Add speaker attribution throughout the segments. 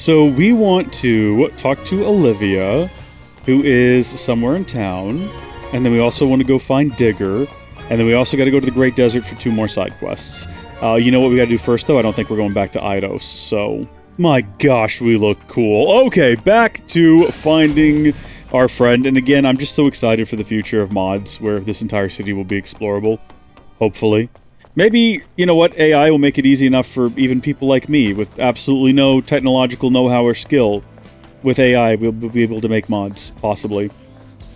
Speaker 1: So we want to talk to Olivia, who is somewhere in town, and then we also want to go find Digger, and then we also got to go to the Great Desert for 2 more side quests. You know what we got to do first, though? I don't think we're going back to Eidos, so... My gosh, we look cool. Okay, back to finding our friend, and again, I'm just so excited for the future of mods, where this entire city will be explorable. Hopefully. Maybe, you know what, AI will make it easy enough for even people like me, with absolutely no technological know-how or skill. With AI, we'll be able to make mods, possibly.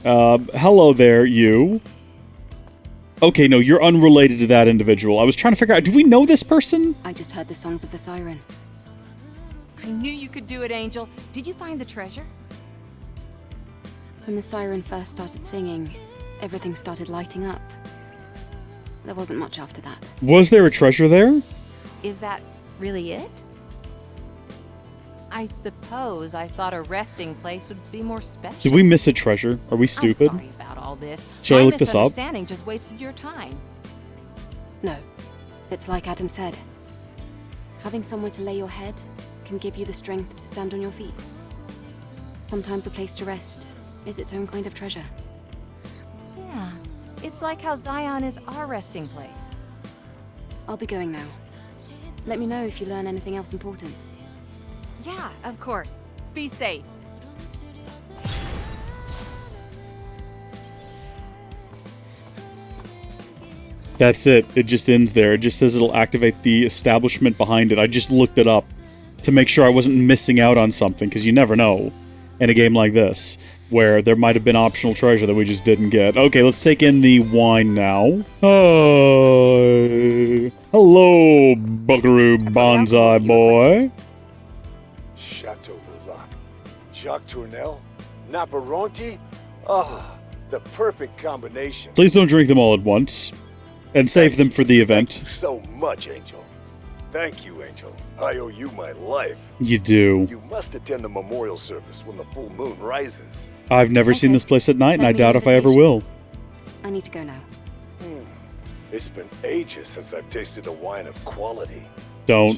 Speaker 1: Hello there, you. Okay, no, you're unrelated to that individual. I was trying to figure out, do we know this person?
Speaker 2: I just heard the songs of the Siren.
Speaker 3: I knew you could do it, Angel. Did you find the treasure?
Speaker 2: When the Siren first started singing, everything started lighting up. There wasn't much after that.
Speaker 1: Was there a treasure there?
Speaker 3: Is that really it? I suppose I thought a resting place would be more special.
Speaker 1: Did we miss a treasure? Are we stupid?
Speaker 3: I'm sorry about all this.
Speaker 1: Should I look this up?
Speaker 3: My misunderstanding just wasted your time.
Speaker 2: No. It's like Adam said. Having somewhere to lay your head can give you the strength to stand on your feet. Sometimes a place to rest is its own kind of treasure.
Speaker 3: Yeah. It's like how Zion is our resting place.
Speaker 2: I'll be going now. Let me know if you learn anything else important.
Speaker 3: Yeah, of course. Be safe.
Speaker 1: That's it. It just ends there. It just says it'll activate the establishment behind it. I just looked it up to make sure I wasn't missing out on something, because you never know in a game like this, where there might have been optional treasure that we just didn't get. Okay, let's take in the wine now. Hello, Buckaroo Bonsai Boy.
Speaker 4: Chateau Lac, Jacques Tournelle, Naparonti. Ah, the perfect combination.
Speaker 1: Please don't drink them all at once, and save them for the event.
Speaker 4: Thank you so much, Angel. Thank you, Angel. I owe you my life.
Speaker 1: You do.
Speaker 4: You must attend the memorial service when the full moon rises.
Speaker 1: I've never seen this place at night, and I doubt if I ever will.
Speaker 2: I need to go now.
Speaker 4: It's been ages since I've tasted a wine of quality.
Speaker 1: Don't.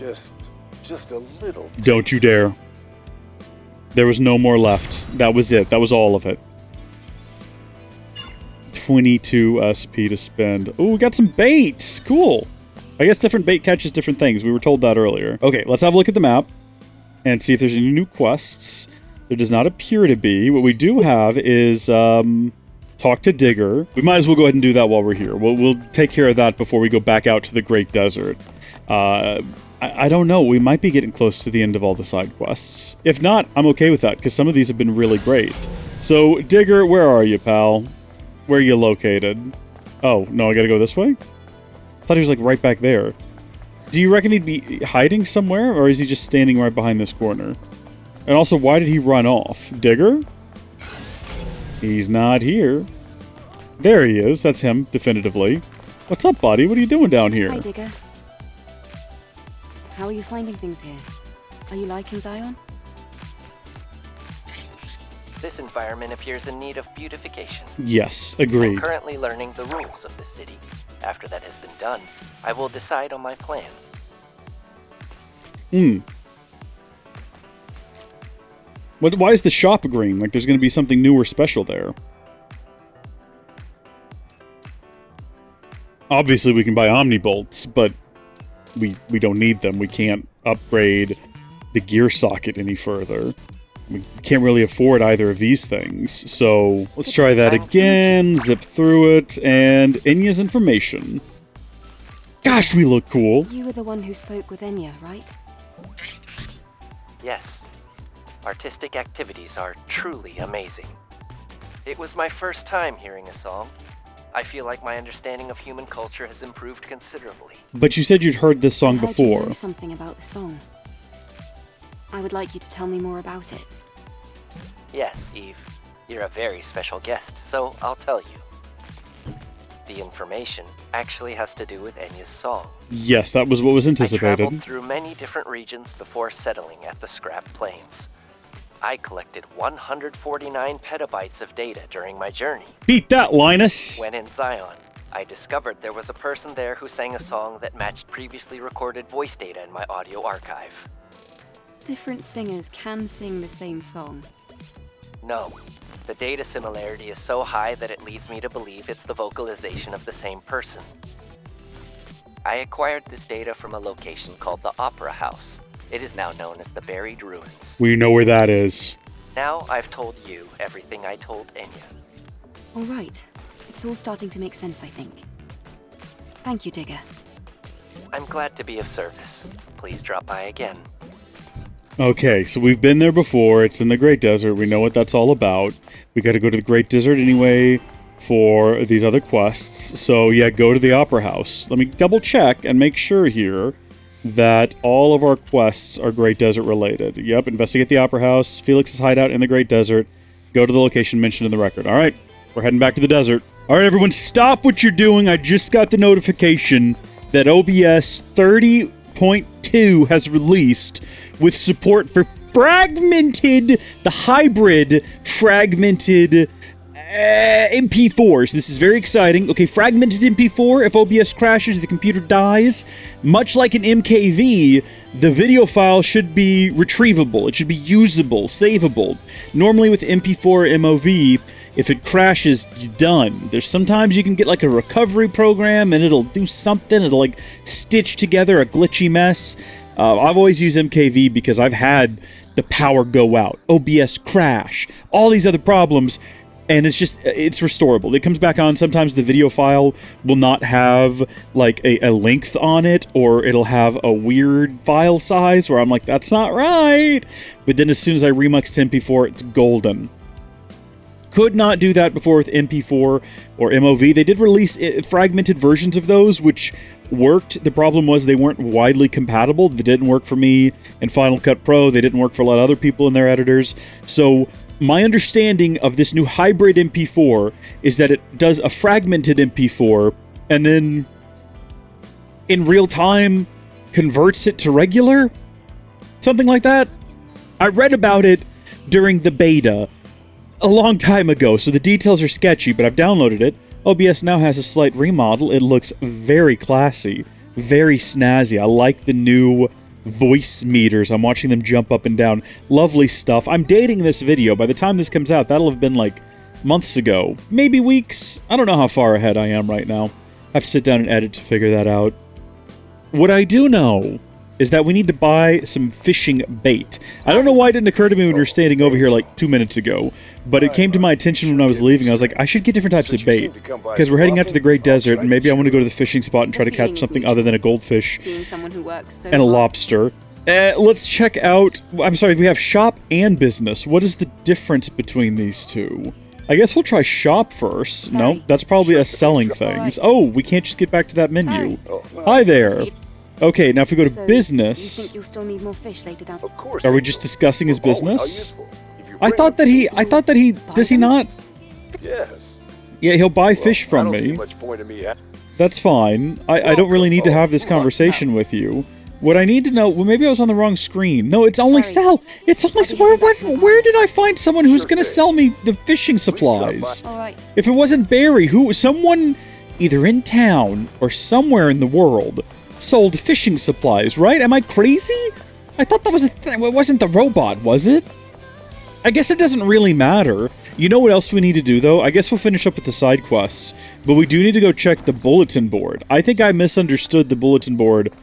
Speaker 4: Just a little.
Speaker 1: Don't you dare. There was no more left. That was it. That was all of it. 22 SP to spend. Oh, we got some bait. Cool. I guess different bait catches different things. We were told that earlier. Okay, let's have a look at the map and see if there's any new quests. There does not appear to be. What we do have is talk to Digger. We might as well go ahead and do that while we're here. We'll take care of that before we go back out to the Great Desert. I don't know. We might be getting close to the end of all the side quests. If not, I'm okay with that, because some of these have been really great. So, Digger, where are you, pal? Where are you located? Oh, no, I gotta go this way? I thought he was, like, right back there. Do you reckon he'd be hiding somewhere, or is he just standing right behind this corner? And also, why did he run off? Digger? He's not here. There he is. That's him, definitively. What's up, buddy? What are you doing down here?
Speaker 2: Hi, Digger. How are you finding things here? Are you liking Zion?
Speaker 5: This environment appears in need of beautification.
Speaker 1: Yes, agreed.
Speaker 5: I'm currently learning the rules of the city. After that has been done, I will decide on my plan.
Speaker 1: Why is the shop green? Like there's going to be something new or special there. Obviously we can buy Omnibolts, but we don't need them. We can't upgrade the gear socket any further. We can't really afford either of these things. So let's try that again, zip through it, and Enya's information. Gosh, we look cool.
Speaker 2: You were the one who spoke with Enya, right?
Speaker 5: Yes. Artistic activities are truly amazing. It was my first time hearing a song. I feel like my understanding of human culture has improved considerably.
Speaker 1: But you said you'd heard this song before.
Speaker 2: I know something about the song. I would like you to tell me more about it.
Speaker 5: Yes, Eve. You're a very special guest, so I'll tell you. The information actually has to do with Enya's song.
Speaker 1: Yes, that was what was anticipated.
Speaker 5: I traveled through many different regions before settling at the Scrap Plains. I collected 149 petabytes of data during my journey.
Speaker 1: Beat that, Linus!
Speaker 5: When in Zion, I discovered there was a person there who sang a song that matched previously recorded voice data in my audio archive.
Speaker 2: different singers can sing the same song?
Speaker 5: No. The data similarity is so high that it leads me to believe it's the vocalization of the same person. I acquired this data from a location called the Opera House. It is now known as the Buried Ruins.
Speaker 1: We know where that is.
Speaker 5: Now I've told you everything I told Enya.
Speaker 2: All right. It's all starting to make sense, I think. Thank you, Digger.
Speaker 5: I'm glad to be of service. Please drop by again.
Speaker 1: Okay, so we've been there before. It's in the Great Desert. We know what that's all about. We got to go to the Great Desert anyway for these other quests. So yeah, go to the Opera House. Let me double check and make sure here that all of our quests are Great Desert related. Yep, investigate the Opera House, Felix's hideout in the Great Desert, go to the location mentioned in the record. All right, we're heading back to the desert. All right, everyone, stop what you're doing. I just got the notification that OBS 30.2 has released with support for fragmented, the hybrid fragmented MP4s. This is very exciting. Okay, fragmented MP4, if OBS crashes, the computer dies. Much like an MKV, the video file should be retrievable. It should be usable, savable. Normally with MP4 MOV, if it crashes, it's done. There's sometimes you can get like a recovery program and it'll do something. It'll like stitch together a glitchy mess. I've always used MKV because I've had the power go out, OBS crash, all these other problems. And it's restorable. It comes back on. Sometimes the video file will not have like a length on it, or it'll have a weird file size where I'm like, that's not right. But then as soon as I remux to MP4, it's golden. Could not do that before with MP4 or MOV. They did release fragmented versions of those, which worked. The problem was they weren't widely compatible. They didn't work for me in Final Cut Pro. They didn't work for a lot of other people in their editors. So my understanding of this new hybrid MP4 is that it does a fragmented MP4 and then in real time converts it to regular? Something like that? I read about it during the beta a long time ago, so the details are sketchy, but I've downloaded it. OBS now has a slight remodel. It looks very classy, very snazzy. I like the new voice meters. I'm watching them jump up and down. Lovely stuff. I'm dating this video. By the time this comes out, that'll have been like months ago. Maybe weeks. I don't know how far ahead I am right now. I have to sit down and edit to figure that out. What I do know is that we need to buy some fishing bait. I don't know why it didn't occur to me when we were standing over here like 2 minutes ago, but it came to my attention when I was leaving. I was like, I should get different types of bait, because we're heading out to the Great Desert, and maybe I want to go to the fishing spot and try to catch something other than a goldfish and a lobster. Let's check out... I'm sorry, we have shop and business. What is the difference between these two? I guess we'll try shop first. No, that's probably us selling things. Oh, we can't just get back to that menu. Hi there. Okay, now if we go to business...
Speaker 2: You think you'll still need more fish later down?
Speaker 4: Of course.
Speaker 1: Are we just discussing his business? I
Speaker 4: I
Speaker 1: thought that he... Does he not?
Speaker 4: Yes.
Speaker 1: Yeah, he'll buy fish
Speaker 4: I
Speaker 1: from
Speaker 4: don't see
Speaker 1: me.
Speaker 4: much point in me.
Speaker 1: That's fine. I don't really need to have this conversation with you. What I need to know... Well, maybe I was on the wrong screen. No, it's only sell. It's only... Where did I find someone who's going to sell me the fishing supplies?
Speaker 2: All right.
Speaker 1: If it wasn't Barry, someone either in town or somewhere in the world sold fishing supplies, right? Am I crazy? I thought that was a thing. It wasn't the robot, was it? I guess it doesn't really matter. You know what else we need to do, though? I guess we'll finish up with the side quests, but we do need to go check the bulletin board. I think I misunderstood the bulletin board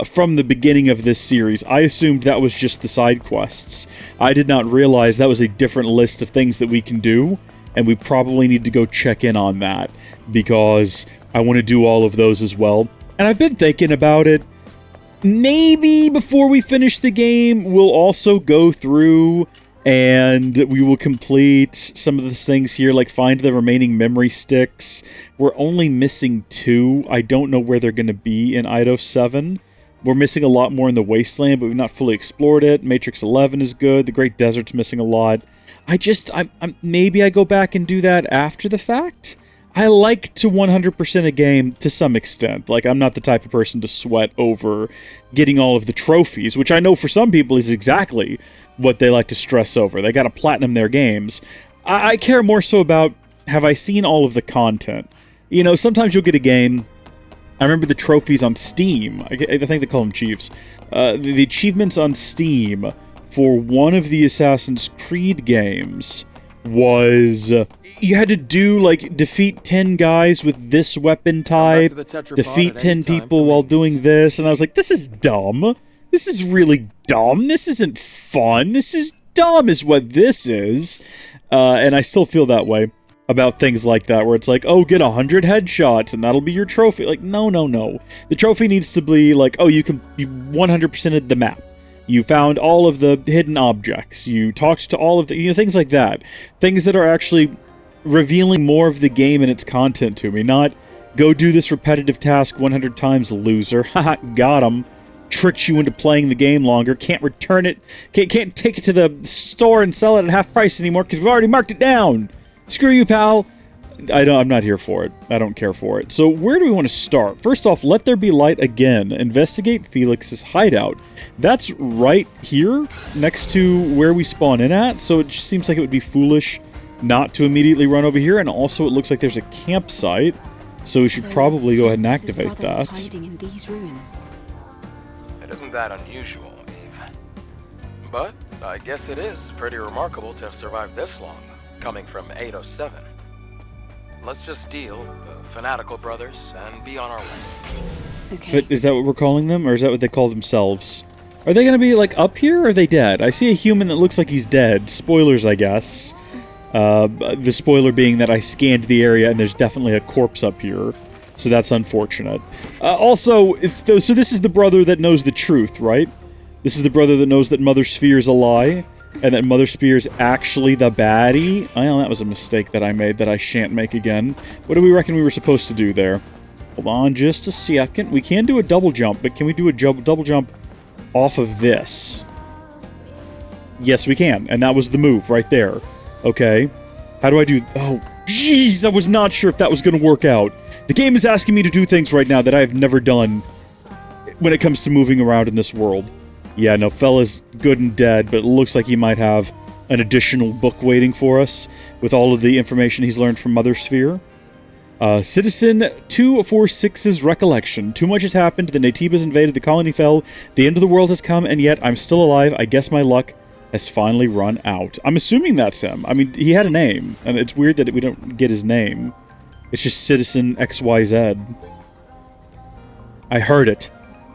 Speaker 1: from the beginning of this series. I assumed that was just the side quests. I did not realize that was a different list of things that we can do, and we probably need to go check in on that, because I want to do all of those as well. And I've been thinking about it. Maybe before we finish the game, we'll also go through and we will complete some of the things here, like find the remaining memory sticks. We're only missing 2. I don't know where they're going to be in Eidos 7. We're missing a lot more in the Wasteland, but we've not fully explored it. Matrix 11 is good. The Great Desert's missing a lot. Maybe I go back and do that after the fact? I like to 100% a game to some extent. Like, I'm not the type of person to sweat over getting all of the trophies, which I know for some people is exactly what they like to stress over. They gotta platinum their games. I care more so about, have I seen all of the content? You know, sometimes you'll get a game... I remember the trophies on Steam. I think they call them Chiefs. The achievements on Steam for one of the Assassin's Creed games was you had to do like defeat 10 guys with this weapon type, defeat 10 people while doing this, and I was like, this is dumb. This is really dumb. This isn't fun. This is dumb is what this is. And I still feel that way about things like that, where it's like, oh, get 100 headshots and that'll be your trophy. Like, no. The trophy needs to be like, oh, you 100%ed the map. You found all of the hidden objects. You talked to all of the, things like that. Things that are actually revealing more of the game and its content to me. Not, go do this repetitive task 100 times, loser. Haha, got him. Tricked you into playing the game longer. Can't return it. Can't take it to the store and sell it at half price anymore because we've already marked it down. Screw you, pal. I'm not here for it. I don't care for it. So where do we want to start? First off, let there be light again. Investigate Felix's hideout. That's right here, next to where we spawn in at, so it just seems like it would be foolish not to immediately run over here, and also it looks like there's a campsite, so we should probably go ahead and activate that.
Speaker 2: Hiding in these ruins.
Speaker 6: It isn't that unusual, Eve. But I guess it is pretty remarkable to have survived this long, coming from 807. Let's just deal the fanatical brothers and be on our way.
Speaker 2: Okay.
Speaker 1: Is that what we're calling them, or is that what they call themselves? Are they gonna be, like, up here, or are they dead? I see a human that looks like he's dead. Spoilers, I guess. The spoiler being that I scanned the area and there's definitely a corpse up here. So that's unfortunate. Also, so this is the brother that knows the truth, right? This is the brother that knows that Mother Sphere is a lie, and that Mother Sphere is actually the baddie. Well, that was a mistake that I made that I shan't make again. What do we reckon we were supposed to do there? Hold on just a second. We can do a double jump, but can we do a double jump off of this? Yes, we can, and that was the move right there. Okay. How do I do... Oh, jeez, I was not sure if that was going to work out. The game is asking me to do things right now that I have never done when it comes to moving around in this world. Yeah, no, fella's good and dead, but it looks like he might have an additional book waiting for us with all of the information he's learned from Mother Sphere. Citizen 246's recollection. Too much has happened. The Naytibas invaded. The colony fell. The end of the world has come, and yet I'm still alive. I guess my luck has finally run out. I'm assuming that's him. I mean, he had a name, and it's weird that we don't get his name. It's just Citizen XYZ. I heard it.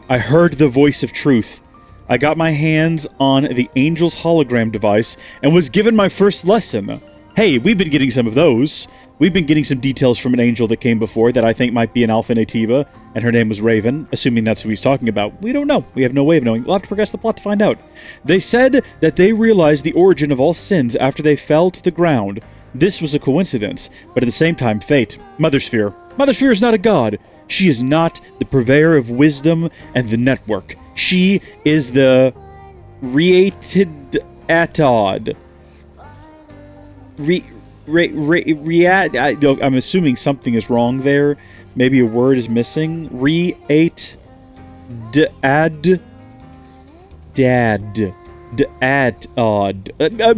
Speaker 1: I heard the voice of truth. I got my hands on the Angel's hologram device and was given my first lesson. Hey, we've been getting some of those. We've been getting some details from an angel that came before that I think might be an Alpha Naytiba, and her name was Raven, assuming that's who he's talking about. We don't know. We have no way of knowing. We'll have to progress the plot to find out. They said that they realized the origin of all sins after they fell to the ground. This was a coincidence, but at the same time, fate. Mother Sphere. Mother Sphere is not a god. She is not the purveyor of wisdom and the network. She is the Reated Atod. I'm assuming something is wrong there. Maybe a word is missing. Dad.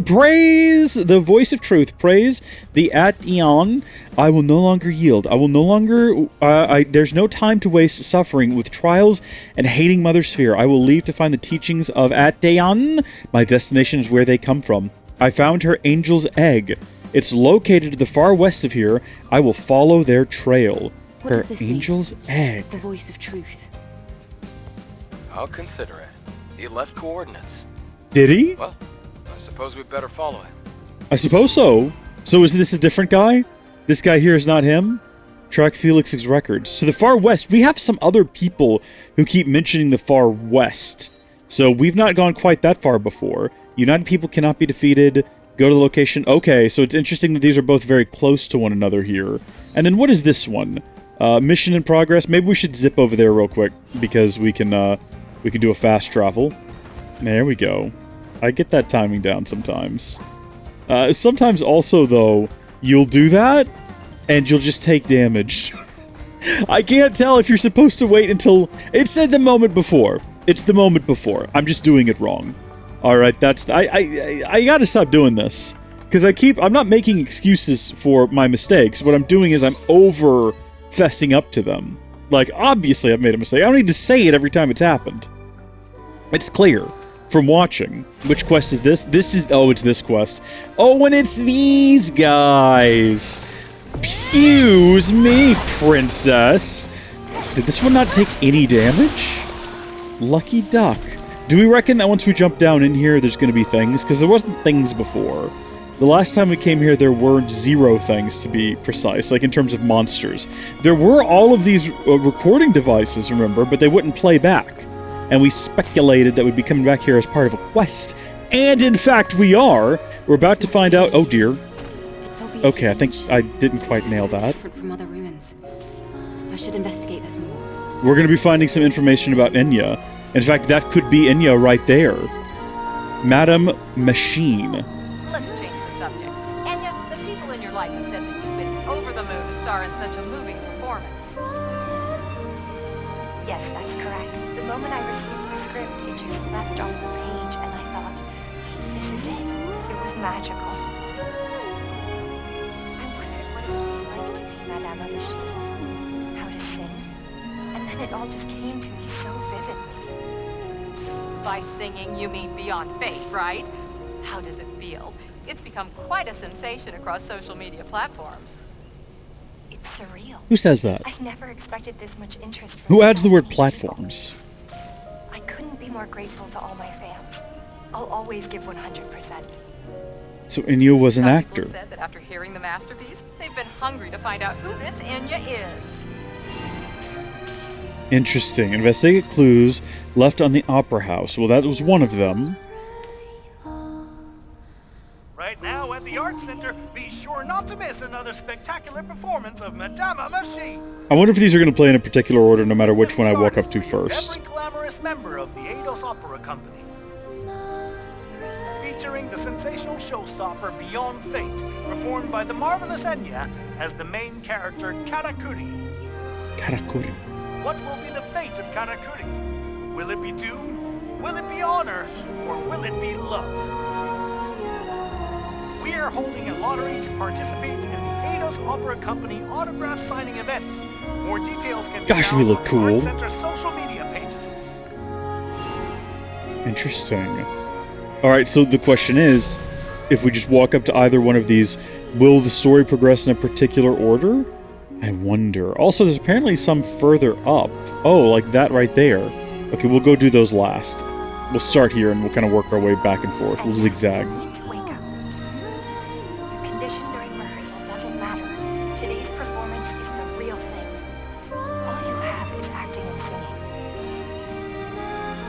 Speaker 1: Praise the voice of truth. Praise the At-Eon. I will no longer yield. I will no longer... there's no time to waste suffering with trials and hating Mother Sphere. I will leave to find the teachings of At-Eon. My destination is where they come from. I found her angel's egg. It's located to the far west of here. I will follow their trail.
Speaker 2: What
Speaker 1: Her
Speaker 2: does this
Speaker 1: angel's egg.
Speaker 2: The voice of truth.
Speaker 6: I'll consider it. He left coordinates.
Speaker 1: Did he?
Speaker 6: Well, I suppose we'd better follow him.
Speaker 1: I suppose so. So is this a different guy? This guy here is not him? Track Felix's records. To the far west, we have some other people who keep mentioning the far west. So we've not gone quite that far before. United people cannot be defeated. Go to the location. Okay, so it's interesting that these are both very close to one another here. And then what is this one? Mission in progress. Maybe we should zip over there real quick because we can do a fast travel. There we go. I get that timing down sometimes. Sometimes also, though, you'll do that, and you'll just take damage. I can't tell if you're supposed to wait until... It said the moment before. It's the moment before. I'm just doing it wrong. Alright, that's... I gotta stop doing this. Because I'm not making excuses for my mistakes. What I'm doing is I'm over-fessing up to them. Like, obviously I've made a mistake. I don't need to say it every time it's happened. It's clear. from watching. Which quest is this? It's this quest. Oh, and it's these guys. Excuse me, princess. Did this one not take any damage? Lucky duck. Do we reckon that once we jump down in here, there's going to be things? Because there wasn't things before. The last time we came here, there were 0 things, to be precise, like in terms of monsters. There were all of these recording devices, remember, but they wouldn't play back. And we speculated that we'd be coming back here as part of a quest. And in fact, we are. We're about to find out. Oh dear. Okay, I think I didn't quite nail that.
Speaker 2: Different from other ruins. I should investigate this more.
Speaker 1: We're going to be finding some information about Enya. In fact, that could be Enya right there. Madam Machine.
Speaker 3: Let's change the subject. Enya, the people in your life have said that you've been over the moon to star in such a moving performance.
Speaker 7: Yes, that's correct. The moment I received the script, it just leapt off the page, and I thought, this is it. It was magical. I wondered what it would be like to see Madama Machine, how to sing, and then it all just came to me so vividly.
Speaker 3: By singing, you mean Beyond Faith, right? How does it feel? It's become quite a sensation across social media platforms.
Speaker 7: It's surreal.
Speaker 1: Who says that?
Speaker 7: I never expected this much interest from
Speaker 1: Who adds the
Speaker 7: so
Speaker 1: word
Speaker 7: many
Speaker 1: platforms?
Speaker 7: people. I couldn't be more grateful to all my fans. I'll always give 100%.
Speaker 1: So Enya was an
Speaker 3: Some
Speaker 1: actor.
Speaker 3: people said that after hearing the masterpiece, they've been hungry to find out who this Enya is.
Speaker 1: Interesting. Investigate clues left on the Opera House. Well, that was one of them.
Speaker 8: Right now at the Art Center, be sure not to miss another spectacular performance of Madama Machine.
Speaker 1: I wonder if these are going to play in a particular order, no matter which one I walk up to first.
Speaker 8: Every glamorous member of the Eidos Opera Company. Featuring the sensational showstopper Beyond Fate, performed by the marvelous Enya as the main character Karakuri.
Speaker 1: Karakuri.
Speaker 8: What will be the fate of Karakuri? Will it be doom? Will it be honor? Or will it be love? We are holding a lottery to participate in the Eidos Opera Company autograph signing event. More details can be
Speaker 1: Gosh, we
Speaker 8: found
Speaker 1: look
Speaker 8: on the
Speaker 1: cool.
Speaker 8: Art Center social media pages.
Speaker 1: Interesting. Alright, so the question is, if we just walk up to either one of these, will the story progress in a particular order? I wonder. Also, there's apparently some further up. Oh, like that right there. Okay, we'll go do those last. We'll start here and we'll kind of work our way back and forth. We'll zigzag.
Speaker 7: You need to wake up. Your condition during rehearsal doesn't matter. Today's performance is the real thing. All you have is acting and singing.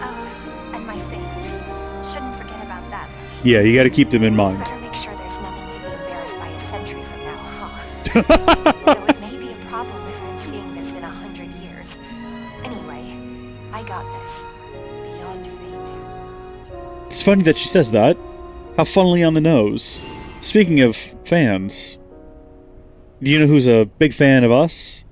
Speaker 7: Oh, and my fans. Shouldn't forget about them.
Speaker 1: Yeah, you gotta keep them in mind.
Speaker 7: Better make sure there's nothing to be embarrassed by a century from now, huh? Though it may be a problem if I'm seeing this in 100 years. Anyway, I got this. Beyond fate.
Speaker 1: It's funny that she says that. How funnily on the nose. Speaking of fans, do you know who's a big fan of us?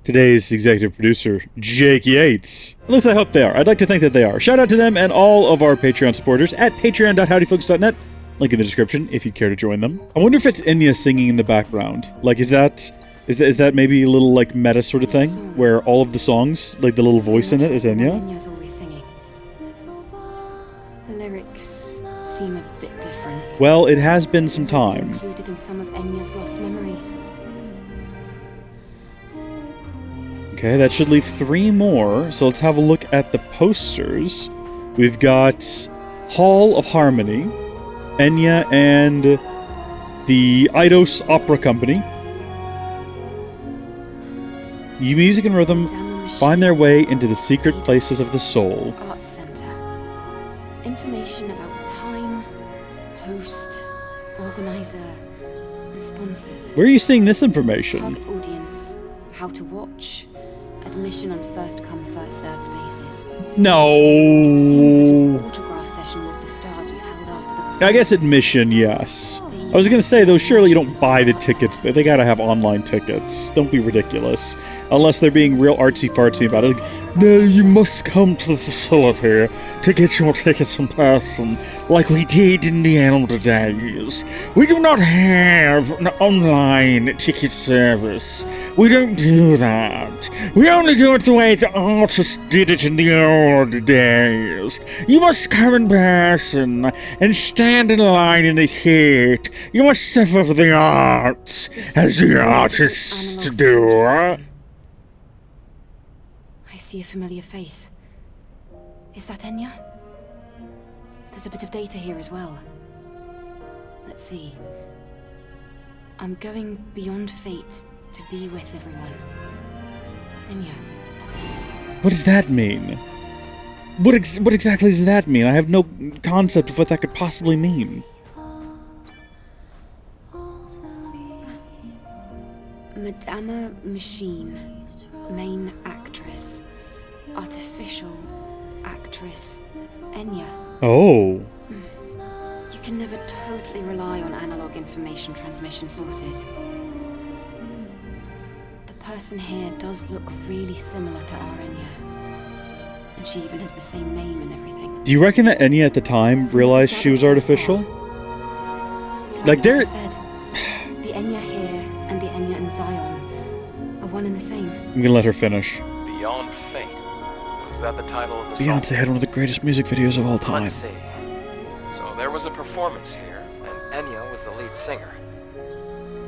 Speaker 1: Today's executive producer, Jake Yates. At least I hope they are. I'd like to think that they are. Shout out to them and all of our Patreon supporters at patreon.howdyfolks.net. Link in the description if you'd care to join them. I wonder if it's Enya singing in the background. Like, is that maybe a little like meta sort of thing, where all of the songs, like the little voice in it, is Enya?
Speaker 2: Enya's always singing. The lyrics seem a bit different.
Speaker 1: Well, it has been some time.
Speaker 2: Included in some of Enya's lost memories.
Speaker 1: Okay, that should leave 3 more. So let's have a look at the posters. We've got Hall of Harmony, Enya and the Eidos Opera Company. Music and rhythm find their way into the secret places of the soul.
Speaker 2: Art Center. Information about time, host, organizer, and sponsors.
Speaker 1: Where are you seeing this information?
Speaker 2: Target audience, how to watch, admission on first come first served basis. Seems that
Speaker 1: No.
Speaker 2: an autograph session with the stars was held after the
Speaker 1: I guess admission, yes. I was gonna say, though, surely you don't buy the tickets. They gotta have online tickets. Don't be ridiculous. Unless they're being real artsy-fartsy about it. no, you must come to the facility to get your tickets in person, like we did in the elder days. We do not have an online ticket service. We don't do that. We only do it the way the artists did it in the old days. You must come in person and stand in line in the heat. You must suffer for the arts, as the artists do.
Speaker 2: I see a familiar face. Is that Enya? There's a bit of data here as well. Let's see. I'm going beyond fate to be with everyone. Enya.
Speaker 1: What does that mean? What exactly does that mean? I have no concept of what that could possibly mean.
Speaker 2: Madama machine. Main actress. Artificial actress. Enya.
Speaker 1: Oh.
Speaker 2: You can never totally rely on analog information transmission sources. The person here does look really similar to our Enya. And she even has the same name and everything.
Speaker 1: Do you reckon that Enya at the time realized she was artificial? Like
Speaker 2: they're...
Speaker 1: they're...
Speaker 2: said, the Enya here and the Enya in Zion are one and the same.
Speaker 1: I'm gonna let her finish.
Speaker 6: Beyond Fate. Was that the title of the song?
Speaker 1: Beyonce had one of the greatest music videos of all time.
Speaker 6: Let's see. So there was a performance here, and Enya was the lead singer.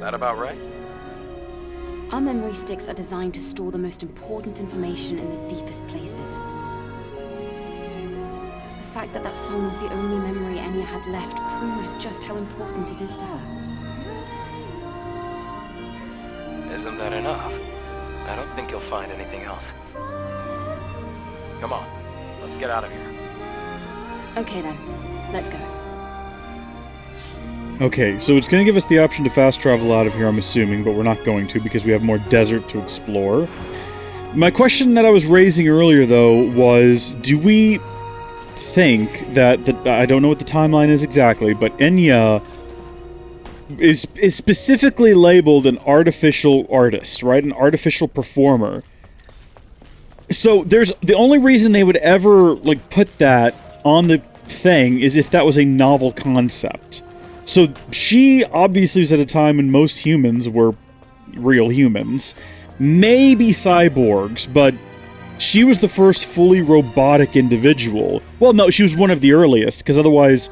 Speaker 6: That about right?
Speaker 2: Our memory sticks are designed to store the most important information in the deepest places. The fact that that song was the only memory Enya had left proves just how important it is to her.
Speaker 6: Isn't that enough? I don't think you'll find anything else. Come on, let's get out of here.
Speaker 2: Okay then, let's go.
Speaker 1: Okay, so it's going to give us the option to fast travel out of here, I'm assuming, but we're not going to because we have more desert to explore. My question that I was raising earlier, though, was, do we think that, I don't know what the timeline is exactly, but Enya is specifically labeled an artificial artist, right? An artificial performer. So there's, the only reason they would ever, like, put that on the thing is if that was a novel concept. So she obviously was at a time when most humans were real humans, maybe cyborgs, but she was the first fully robotic individual. Well, no, she was one of the earliest, because otherwise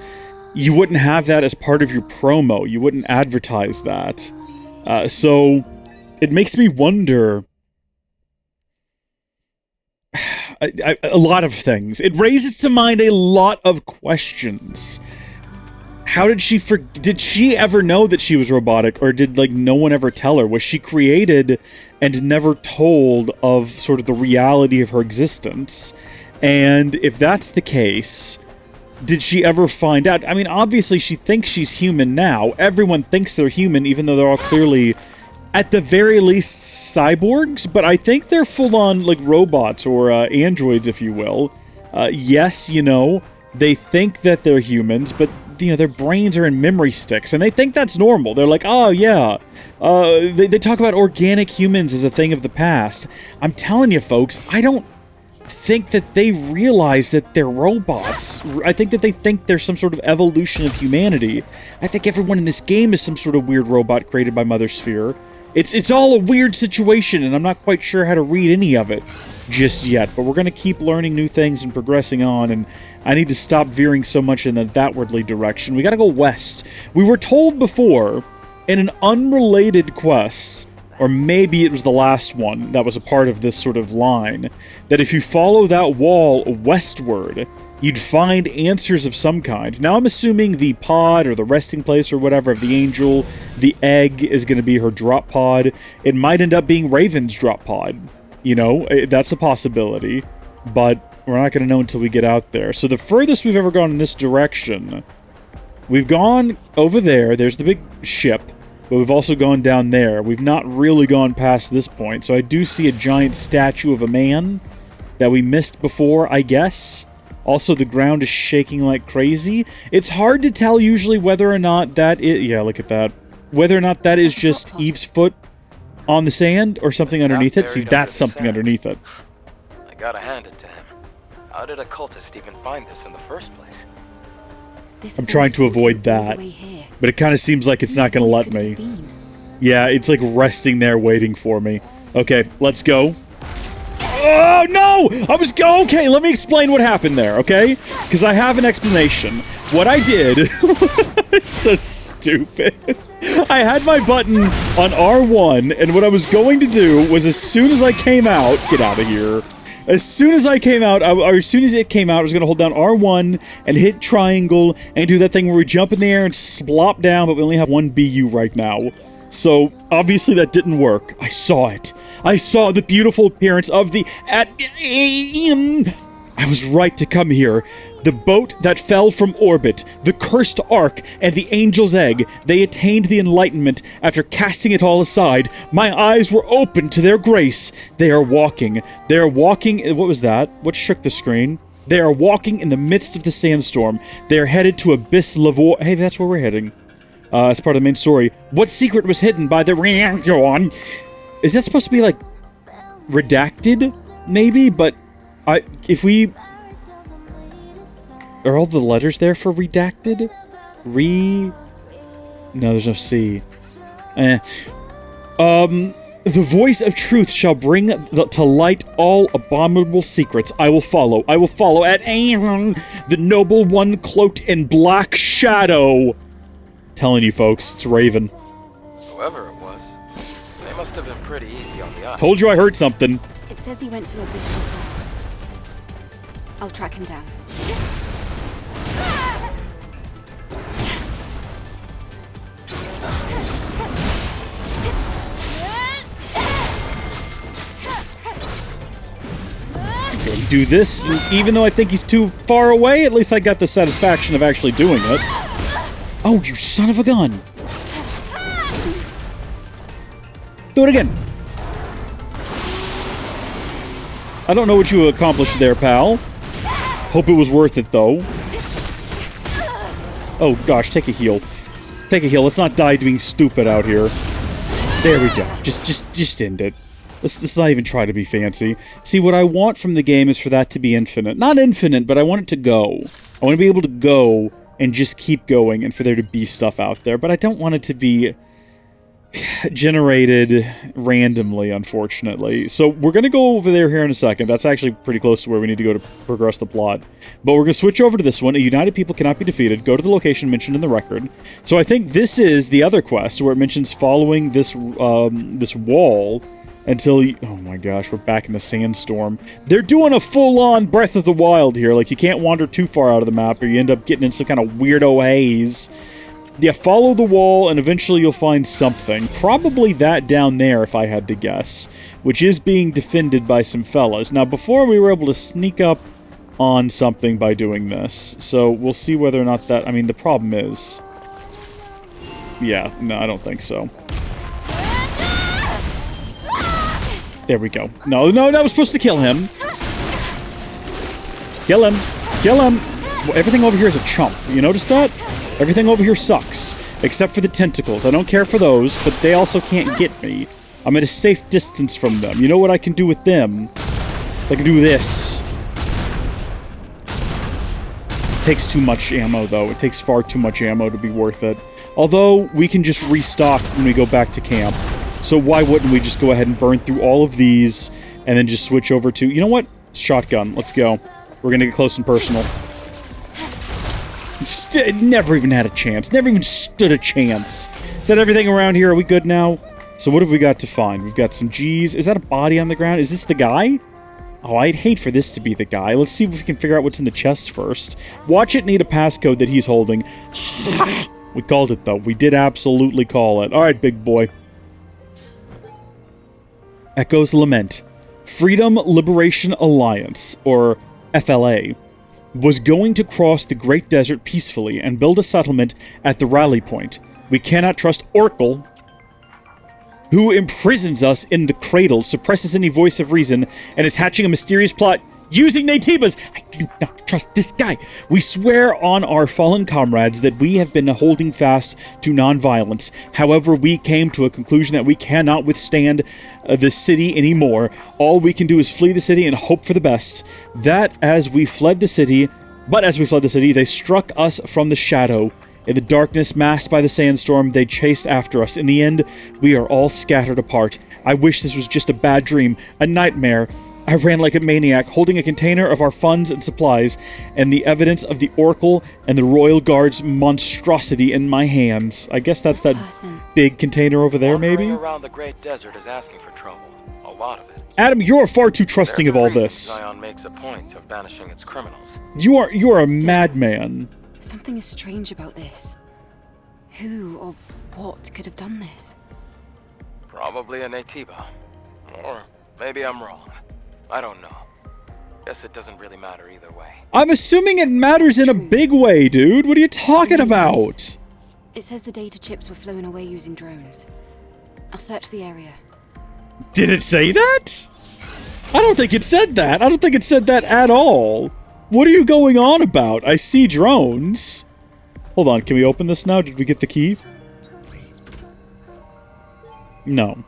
Speaker 1: you wouldn't have that as part of your promo. You wouldn't advertise that. So it makes me wonder a lot of things. It raises to mind a lot of questions. How did she did she ever know that she was robotic, or did, like, no one ever tell her? Was she created and never told of sort of the reality of her existence? And if that's the case, did she ever find out? I mean, obviously she thinks she's human now. Everyone thinks they're human, even though they're all clearly, at the very least, cyborgs. But I think they're full-on, like, robots, or androids, if you will. Yes, you know, they think that they're humans, but, you know, their brains are in memory sticks, and they think that's normal. They're like, oh, yeah. They talk about organic humans as a thing of the past. I'm telling you, folks, I don't think that they realize that they're robots. I think that they think there's some sort of evolution of humanity. I think everyone in this game is some sort of weird robot created by Mother Sphere. It's all a weird situation, and I'm not quite sure how to read any of it just yet, but we're going to keep learning new things and progressing on, and I need to stop veering so much in the thatwardly direction. We got to go west. We were told before, in an unrelated quest, or maybe it was the last one that was a part of this sort of line, that if you follow that wall westward, you'd find answers of some kind. Now, I'm assuming the pod, or the resting place, or whatever, of the angel, the egg is going to be her drop pod. It might end up being Raven's drop pod. You know, that's a possibility, but we're not going to know until we get out there. So the furthest we've ever gone in this direction, we've gone over there. There's the big ship, but we've also gone down there. We've not really gone past this point, so I do see a giant statue of a man that we missed before, I guess. Also, the ground is shaking like crazy. It's hard to tell usually whether or not that is... Yeah, look at that. Whether or not that is just Eve's foot on the sand or something underneath it. See, that's something underneath it.
Speaker 6: Gotta hand it to him. How did a cultist even find this in the first place?
Speaker 1: I'm trying to avoid that, but it kind of seems like it's not going to let me. Yeah, it's like resting there waiting for me. Okay, let's go. Oh, no! Okay, let me explain what happened there, okay? Because I have an explanation. What I did... It's so stupid. I had my button on R1, and what I was going to do was as soon as I came out... Get out of here. As soon as I came out, or as soon as it came out, I was going to hold down R1 and hit triangle and do that thing where we jump in the air and slop down, but we only have one BU right now. So, obviously that didn't work. I saw it. I saw the beautiful appearance of the... I was right to come here. The boat that fell from orbit, the cursed ark, and the angel's egg, they attained the enlightenment after casting it all aside. My eyes were open to their grace. They are walking. They are walking... What was that? What shook the screen? They are walking in the midst of the sandstorm. They are headed to Abyss Lavor... Hey, that's where we're heading. As part of the main story. What secret was hidden by the reactor on? Is that supposed to be, like, redacted? Maybe? But, if we... Are all the letters there for redacted? No, there's no C. The voice of truth shall bring to light all abominable secrets. I will follow. I will follow at the noble one cloaked in black shadow. Telling you folks, it's Raven.
Speaker 6: Whoever it was, they must have been pretty easy on the eye.
Speaker 1: Told you I heard something.
Speaker 2: It says he went to Abyss. I'll track him down.
Speaker 1: Do this, even though I think he's too far away, at least I got the satisfaction of actually doing it. Oh, you son of a gun! Do it again! I don't know what you accomplished there, pal. Hope it was worth it, though. Oh gosh, take a heal. Take a heal, let's not die being stupid out here. There we go. Just end it. Let's not even try to be fancy. See, what I want from the game is for that to be infinite. Not infinite, but I want it to go. I want to be able to go and just keep going and for there to be stuff out there. But I don't want it to be generated randomly, unfortunately. So we're going to go over there here in a second. That's actually pretty close to where we need to go to progress the plot. But we're going to switch over to this one. A united people cannot be defeated. Go to the location mentioned in the record. So I think this is the other quest where it mentions following this this wall until you... Oh my gosh, we're back in the sandstorm. They're doing a full-on Breath of the Wild here. Like, you can't wander too far out of the map or you end up getting in some kind of weirdo haze. Yeah, follow the wall and eventually you'll find something. Probably that down there, if I had to guess. Which is being defended by some fellas. Now, before we were able to sneak up on something by doing this. So, we'll see whether or not that... I mean, the problem is... Yeah, no, I don't think so. There we go. No, that was supposed to kill him. Kill him. Kill him. Well, everything over here is a chump. You notice that? Everything over here sucks. Except for the tentacles. I don't care for those, but they also can't get me. I'm at a safe distance from them. You know what I can do with them? So I can do this. It takes too much ammo, though. It takes far too much ammo to be worth it. Although, we can just restock when we go back to camp. So why wouldn't we just go ahead and burn through all of these and then just switch over to... You know what? Shotgun. Let's go. We're gonna get close and personal. Never even had a chance. Never even stood a chance. Is that everything around here? Are we good now? So what have we got to find? We've got some G's. Is that a body on the ground? Is this the guy? Oh, I'd hate for this to be the guy. Let's see if we can figure out what's in the chest first. Watch it need a passcode that he's holding. We called it, though. We did absolutely call it. Alright, big boy. Echo's Lament. Freedom Liberation Alliance, or FLA, was going to cross the Great Desert peacefully and build a settlement at the rally point. We cannot trust Oracle, who imprisons us in the cradle, suppresses any voice of reason, and is hatching a mysterious plot using Naytibas. I do not trust this guy. We swear on our fallen comrades that we have been holding fast to nonviolence. However, we came to a conclusion that we cannot withstand the city anymore. All we can do is flee the city and hope for the best. But as we fled the city, they struck us from the shadow. In the darkness masked by the sandstorm, they chased after us. In the end, we are all scattered apart. I wish this was just a bad dream, a nightmare. I ran like a maniac, holding a container of our funds and supplies, and the evidence of the Oracle and the Royal Guard's monstrosity in my hands. I guess that's that big container over there, maybe?
Speaker 6: Wandering around the Great Desert is asking for trouble. A lot of it.
Speaker 1: Adam, you're far too trusting of all this.
Speaker 6: Zion makes a point of banishing its criminals.
Speaker 1: You are a madman.
Speaker 2: Something is strange about this. Who or what could have done this?
Speaker 6: Probably a Naytiba. Or maybe I'm wrong. I don't know. Guess it doesn't really matter either way.
Speaker 1: I'm assuming it matters in a big way, dude. What are you talking about?
Speaker 2: It says the data chips were flown away using drones. I'll search the area.
Speaker 1: Did it say that? I don't think it said that. I don't think it said that at all. What are you going on about? I see drones. Hold on, can we open this now? Did we get the key? No.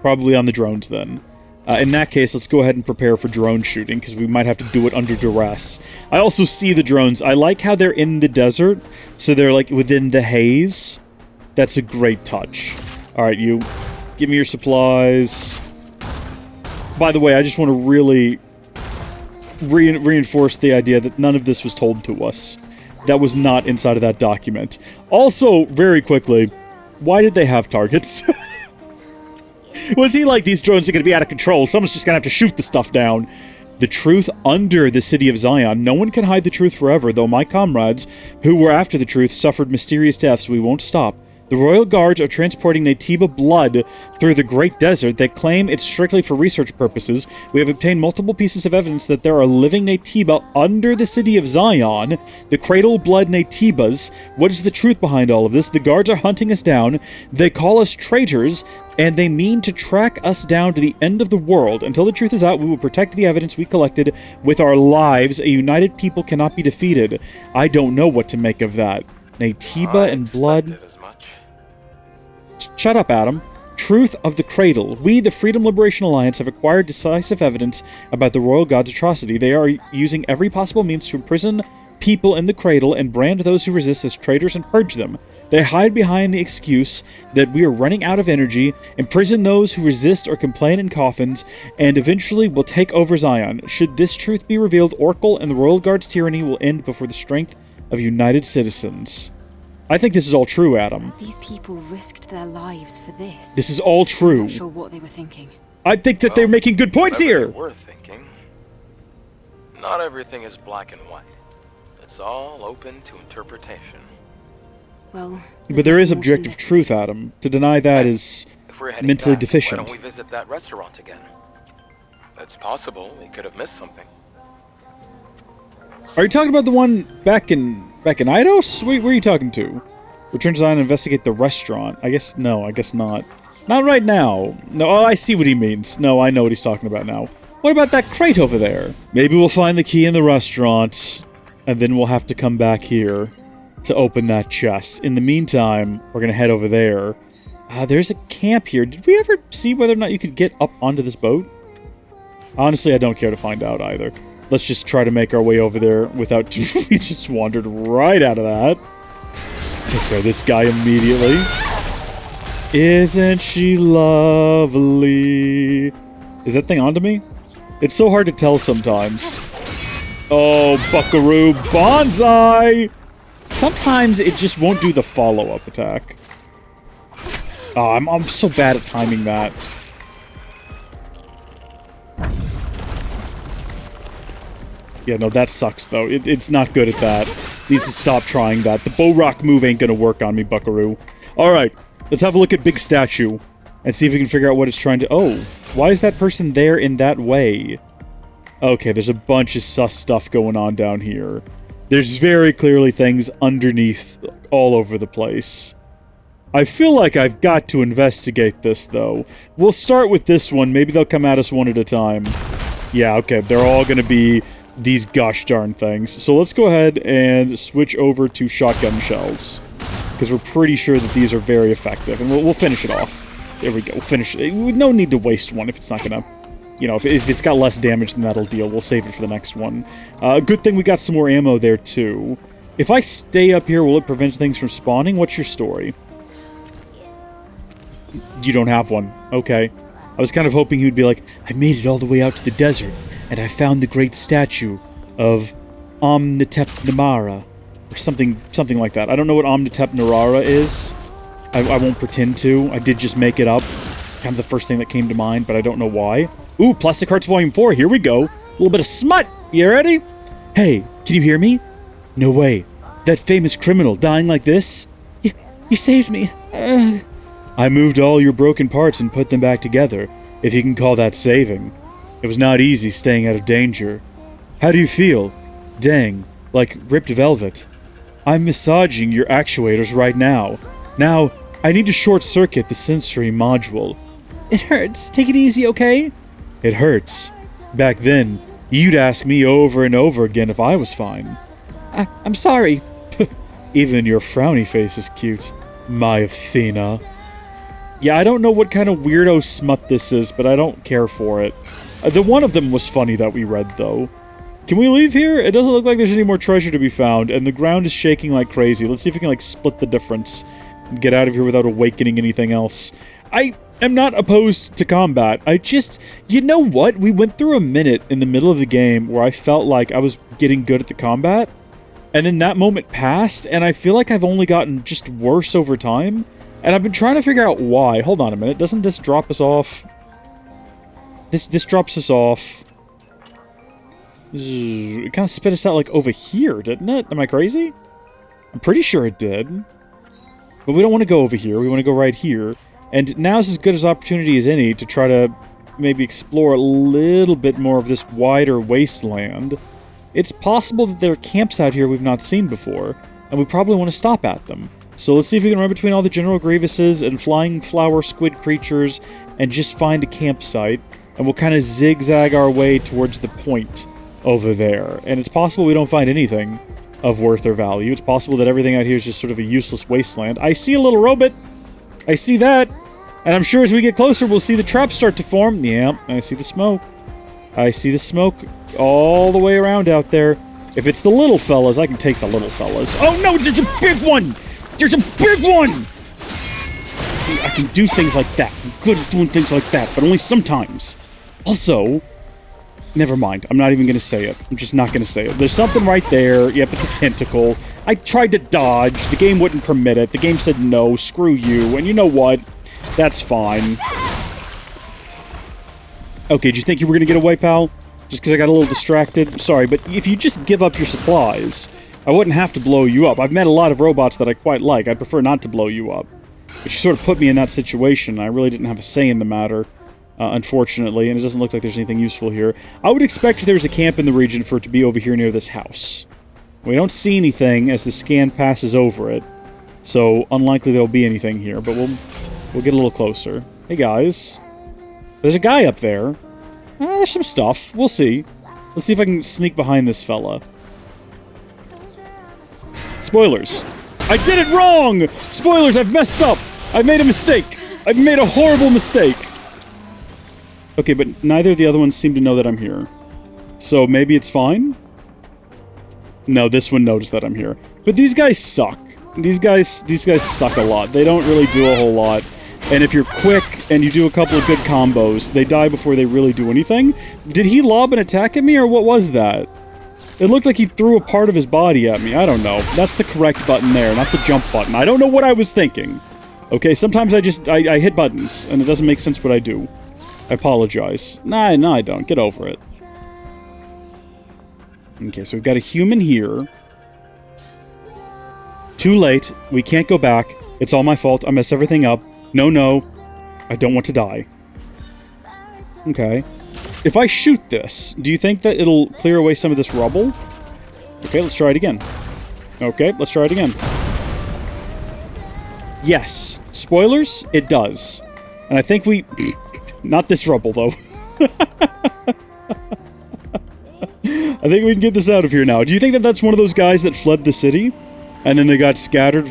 Speaker 1: Probably on the drones then. In that case, let's go ahead and prepare for drone shooting, because we might have to do it under duress. I also see the drones. I like how they're in the desert, so they're like within the haze. That's a great touch. Alright, you give me your supplies. By the way, I just want to really reinforce the idea that none of this was told to us. That was not inside of that document. Also, very quickly, why did they have targets? Was he like, these drones are going to be out of control, someone's just going to have to shoot the stuff down? The truth under the city of Zion. No one can hide the truth forever, though my comrades, who were after the truth, suffered mysterious deaths. We won't stop. The Royal Guards are transporting Naytiba blood through the Great Desert. They claim it's strictly for research purposes. We have obtained multiple pieces of evidence that there are living Naytiba under the city of Zion. The Cradle Blood Naytibas. What is the truth behind all of this? The guards are hunting us down. They call us traitors, and they mean to track us down to the end of the world. Until the truth is out, we will protect the evidence we collected with our lives. A united people cannot be defeated. I don't know what to make of that. Naytiba and blood... Shut up, Adam. Truth of the Cradle. We, the Freedom Liberation Alliance, have acquired decisive evidence about the Royal God's atrocity. They are using every possible means to imprison people in the Cradle and brand those who resist as traitors and purge them. They hide behind the excuse that we are running out of energy, imprison those who resist or complain in coffins, and eventually will take over Zion. Should this truth be revealed, Oracle and the Royal Guard's tyranny will end before the strength of united citizens. I think this is all true, Adam.
Speaker 2: These people risked their lives for this.
Speaker 1: This is all true.
Speaker 2: I'm not sure what they were thinking.
Speaker 1: I think that they're making good points here.
Speaker 6: They were thinking. Not everything is black and white. It's all open to interpretation.
Speaker 2: Well,
Speaker 1: but there is objective truth, Adam. To deny that is mentally deficient.
Speaker 6: Why don't we visit that restaurant again? It's possible we could have missed something.
Speaker 1: Are you talking about the one back in Eidos? Where are you talking to? Return to Zion and investigate the restaurant. I guess not. Not right now. No, oh, I see what he means. No, I know what he's talking about now. What about that crate over there? Maybe we'll find the key in the restaurant, and then we'll have to come back here to open that chest. In the meantime, we're gonna head over there. There's a camp here. Did we ever see whether or not you could get up onto this boat? Honestly, I don't care to find out either. Let's just try to make our way over there without... We just wandered right out of that. Take care of this guy immediately. Isn't she lovely? Is that thing onto me? It's so hard to tell sometimes. Oh, buckaroo bonsai! Sometimes it just won't do the follow-up attack. Oh, I'm so bad at timing that. Yeah, no, that sucks, though. It's not good at that. Needs to stop trying that. The bow rock move ain't gonna work on me, buckaroo. Alright, let's have a look at Big Statue. And see if we can figure out what it's trying to... Oh, why is that person there in that way? Okay, there's a bunch of sus stuff going on down here. There's very clearly things underneath all over the place. I feel like I've got to investigate this, though. We'll start with this one. Maybe they'll come at us one at a time. Yeah, okay, they're all gonna be these gosh darn things. So let's go ahead and switch over to shotgun shells. Because we're pretty sure that these are very effective. And we'll finish it off. There we go, we'll finish it. No need to waste one if it's not gonna... You know, if it's got less damage than that'll deal, we'll save it for the next one. Good thing we got some more ammo there, too. If I stay up here, will it prevent things from spawning? What's your story? You don't have one. Okay. I was kind of hoping he would be like, I made it all the way out to the desert, and I found the great statue of Omnitep Namara. Or something like that. I don't know what Omnitep Narara is. I won't pretend to. I did just make it up. Kind of the first thing that came to mind, but I don't know why. Ooh, Plastic Hearts Volume 4, here we go. A little bit of smut. You ready? Hey, can you hear me? No way. That famous criminal dying like this? You saved me. I moved all your broken parts and put them back together, if you can call that saving. It was not easy staying out of danger. How do you feel? Dang, like ripped velvet. I'm massaging your actuators right now. Now, I need to short-circuit the sensory module. It hurts. Take it easy, okay? It hurts. Back then, you'd ask me over and over again if I was fine. I'm sorry. Even your frowny face is cute, my Athena. Yeah, I don't know what kind of weirdo smut this is, but I don't care for it. The one of them was funny that we read, though. Can we leave here? It doesn't look like there's any more treasure to be found, and the ground is shaking like crazy. Let's see if we can, like, split the difference and get out of here without awakening anything else. I am not opposed to combat. I just... You know what? We went through a minute in the middle of the game where I felt like I was getting good at the combat, and then that moment passed, and I feel like I've only gotten just worse over time, and I've been trying to figure out why. Hold on a minute. Doesn't this drop us off? This drops us off. It kind of spit us out, like, over here, didn't it? Am I crazy? I'm pretty sure it did. But we don't want to go over here. We want to go right here. And now's as good as opportunity as any to try to maybe explore a little bit more of this wider wasteland. It's possible that there are camps out here we've not seen before, and we probably want to stop at them. So let's see if we can run between all the General Grievuses and flying flower squid creatures and just find a campsite, and we'll kind of zigzag our way towards the point over there. And it's possible we don't find anything of worth or value. It's possible that everything out here is just sort of a useless wasteland. I see a little robot! I see that! And I'm sure as we get closer, we'll see the traps start to form. Yeah, I see the smoke. I see the smoke all the way around out there. If it's the little fellas, I can take the little fellas. Oh no, there's a big one! There's a big one! See, I can do things like that. I'm good at doing things like that, but only sometimes. Also, never mind. I'm not even going to say it. I'm just not going to say it. There's something right there. Yep, it's a tentacle. I tried to dodge. The game wouldn't permit it. The game said no, screw you. And you know what? That's fine. Okay, did you think you were going to get away, pal? Just because I got a little distracted? Sorry, but if you just give up your supplies, I wouldn't have to blow you up. I've met a lot of robots that I quite like. I'd prefer not to blow you up. But you sort of put me in that situation. I really didn't have a say in the matter. Unfortunately, and it doesn't look like there's anything useful here. I would expect if there's a camp in the region for it to be over here near this house. We don't see anything as the scan passes over it, so unlikely there'll be anything here, but we'll get a little closer. Hey guys. There's a guy up there. There's some stuff. We'll see. Let's see if I can sneak behind this fella. Spoilers. I did it wrong! Spoilers, I've messed up! I've made a mistake! I've made a horrible mistake! Okay, but neither of the other ones seem to know that I'm here. So maybe it's fine? No, this one noticed that I'm here. But these guys suck. These guys suck a lot. They don't really do a whole lot. And if you're quick and you do a couple of good combos, they die before they really do anything. Did he lob an attack at me, or what was that? It looked like he threw a part of his body at me. I don't know. That's the correct button there, not the jump button. I don't know what I was thinking. Okay, sometimes I hit buttons, and it doesn't make sense what I do. I apologize. No, I don't. Get over it. Okay, so we've got a human here. Too late. We can't go back. It's all my fault. I mess everything up. No. I don't want to die. Okay. If I shoot this, do you think that it'll clear away some of this rubble? Okay, let's try it again. Okay, let's try it again. Yes. Spoilers? It does. And I think we... Not this rubble, though. I think we can get this out of here now. Do you think that that's one of those guys that fled the city? And then they got scattered,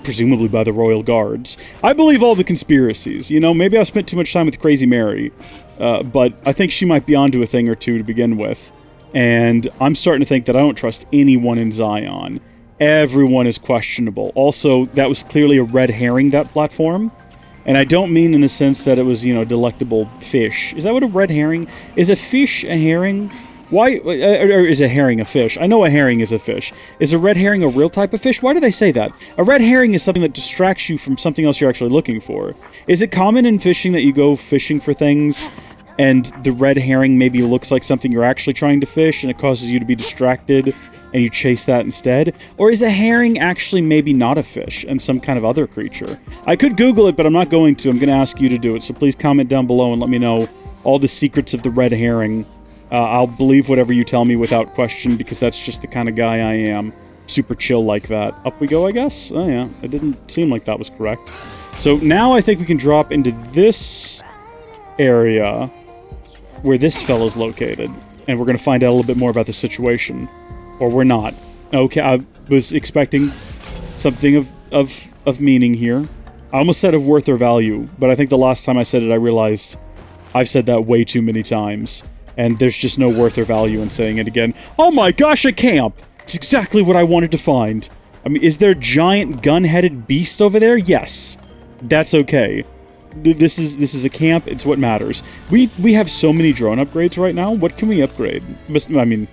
Speaker 1: presumably by the royal guards. I believe all the conspiracies. You know, maybe I've spent too much time with Crazy Mary. But I think she might be onto a thing or two to begin with. And I'm starting to think that I don't trust anyone in Zion. Everyone is questionable. Also, that was clearly a red herring, that platform. And I don't mean in the sense that it was, you know, delectable fish. Is that what a red herring? Is a fish a herring? Why, or is a herring a fish? I know a herring is a fish. Is a red herring a real type of fish? Why do they say that? A red herring is something that distracts you from something else you're actually looking for. Is it common in fishing that you go fishing for things and the red herring maybe looks like something you're actually trying to fish and it causes you to be distracted and you chase that instead? Or is a herring actually maybe not a fish and some kind of other creature? I could Google it, but I'm not going to. I'm going to ask you to do it, so please comment down below and let me know all the secrets of the red herring. I'll believe whatever you tell me without question, because that's just the kind of guy I am. Super chill like that. Up we go, I guess? Oh yeah, it didn't seem like that was correct. So now I think we can drop into this area where this fella's located, and we're going to find out a little bit more about the situation. Or we're not. Okay, I was expecting something of meaning here. I almost said of worth or value, but I think the last time I said it I realized I've said that way too many times. And there's just no worth or value in saying it again. Oh my gosh, a camp! It's exactly what I wanted to find. I mean, is there a giant gun-headed beast over there? Yes. That's okay. This is a camp, it's what matters. We have so many drone upgrades right now. What can we upgrade? I mean,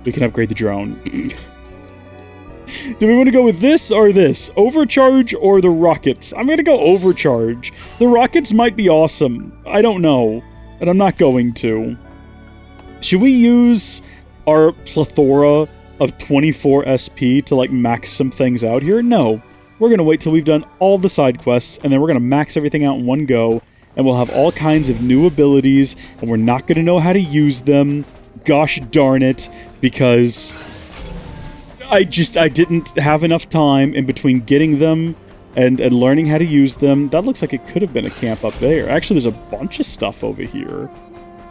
Speaker 1: we can upgrade the drone. Do we want to go with this or this? Overcharge or the rockets? I'm gonna go overcharge. The rockets might be awesome. I don't know. And I'm not going to. Should we use our plethora of 24 SP to, like, max some things out here? No. We're going to wait till we've done all the side quests, and then we're going to max everything out in one go, and we'll have all kinds of new abilities, and we're not going to know how to use them. Gosh darn it, because I didn't have enough time in between getting them and learning how to use them. That looks like it could have been a camp up there. Actually, there's a bunch of stuff over here.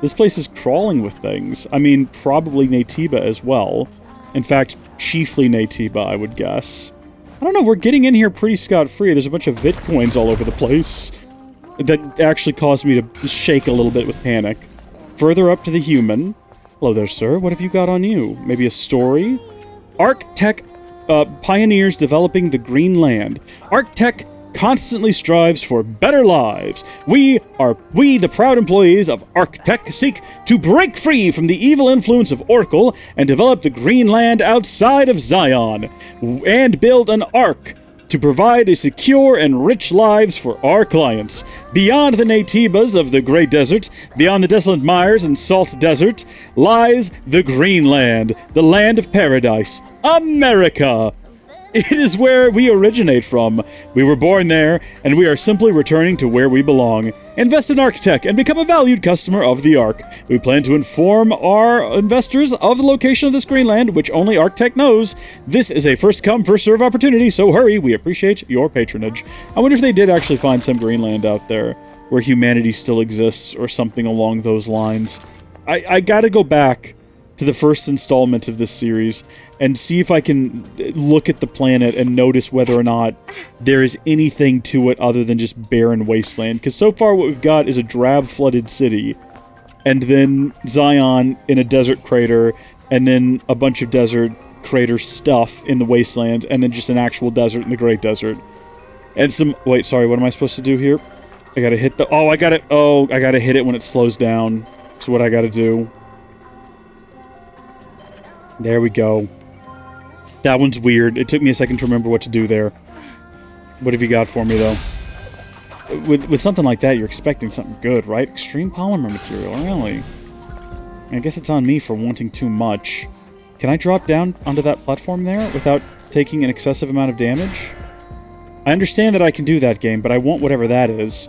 Speaker 1: This place is crawling with things. I mean, probably Natiba as well. In fact, chiefly Natiba, I would guess. I don't know, we're getting in here pretty scot-free. There's a bunch of Bitcoins all over the place. That actually caused me to shake a little bit with panic. Further up to the human. Hello there, sir. What have you got on you? Maybe a story? Arc-Tech pioneers developing the green land. Arc-Tech constantly strives for better lives. We, the proud employees of Arc-Tech, seek to break free from the evil influence of Oracle and develop the green land outside of Zion, and build an Ark to provide a secure and rich lives for our clients. Beyond the Natibas of the Great Desert, beyond the desolate mires and salt desert, lies the green land, the land of paradise, America. It is where we originate from. We were born there, and we are simply returning to where we belong. Invest in Arc-Tech and become a valued customer of the Ark. We plan to inform our investors of the location of this green land, which only Arc-Tech knows. This is a first-come, first-serve opportunity, so hurry. We appreciate your patronage. I wonder if they did actually find some green land out there where humanity still exists or something along those lines. I gotta go back to the first installment of this series and see if I can look at the planet and notice whether or not there is anything to it other than just barren wasteland. Because so far what we've got is a drab flooded city, and then Zion in a desert crater, and then a bunch of desert crater stuff in the wastelands, and then just an actual desert in the Great Desert. And some... Wait, sorry, what am I supposed to do here? I gotta hit the... I gotta hit it when it slows down. That's what I gotta do. There we go. That one's weird. It took me a second to remember what to do there. What have you got for me, though? With something like that, you're expecting something good, right? Extreme polymer material, really? I guess it's on me for wanting too much. Can I drop down onto that platform there without taking an excessive amount of damage? I understand that I can do that, game, but I want whatever that is.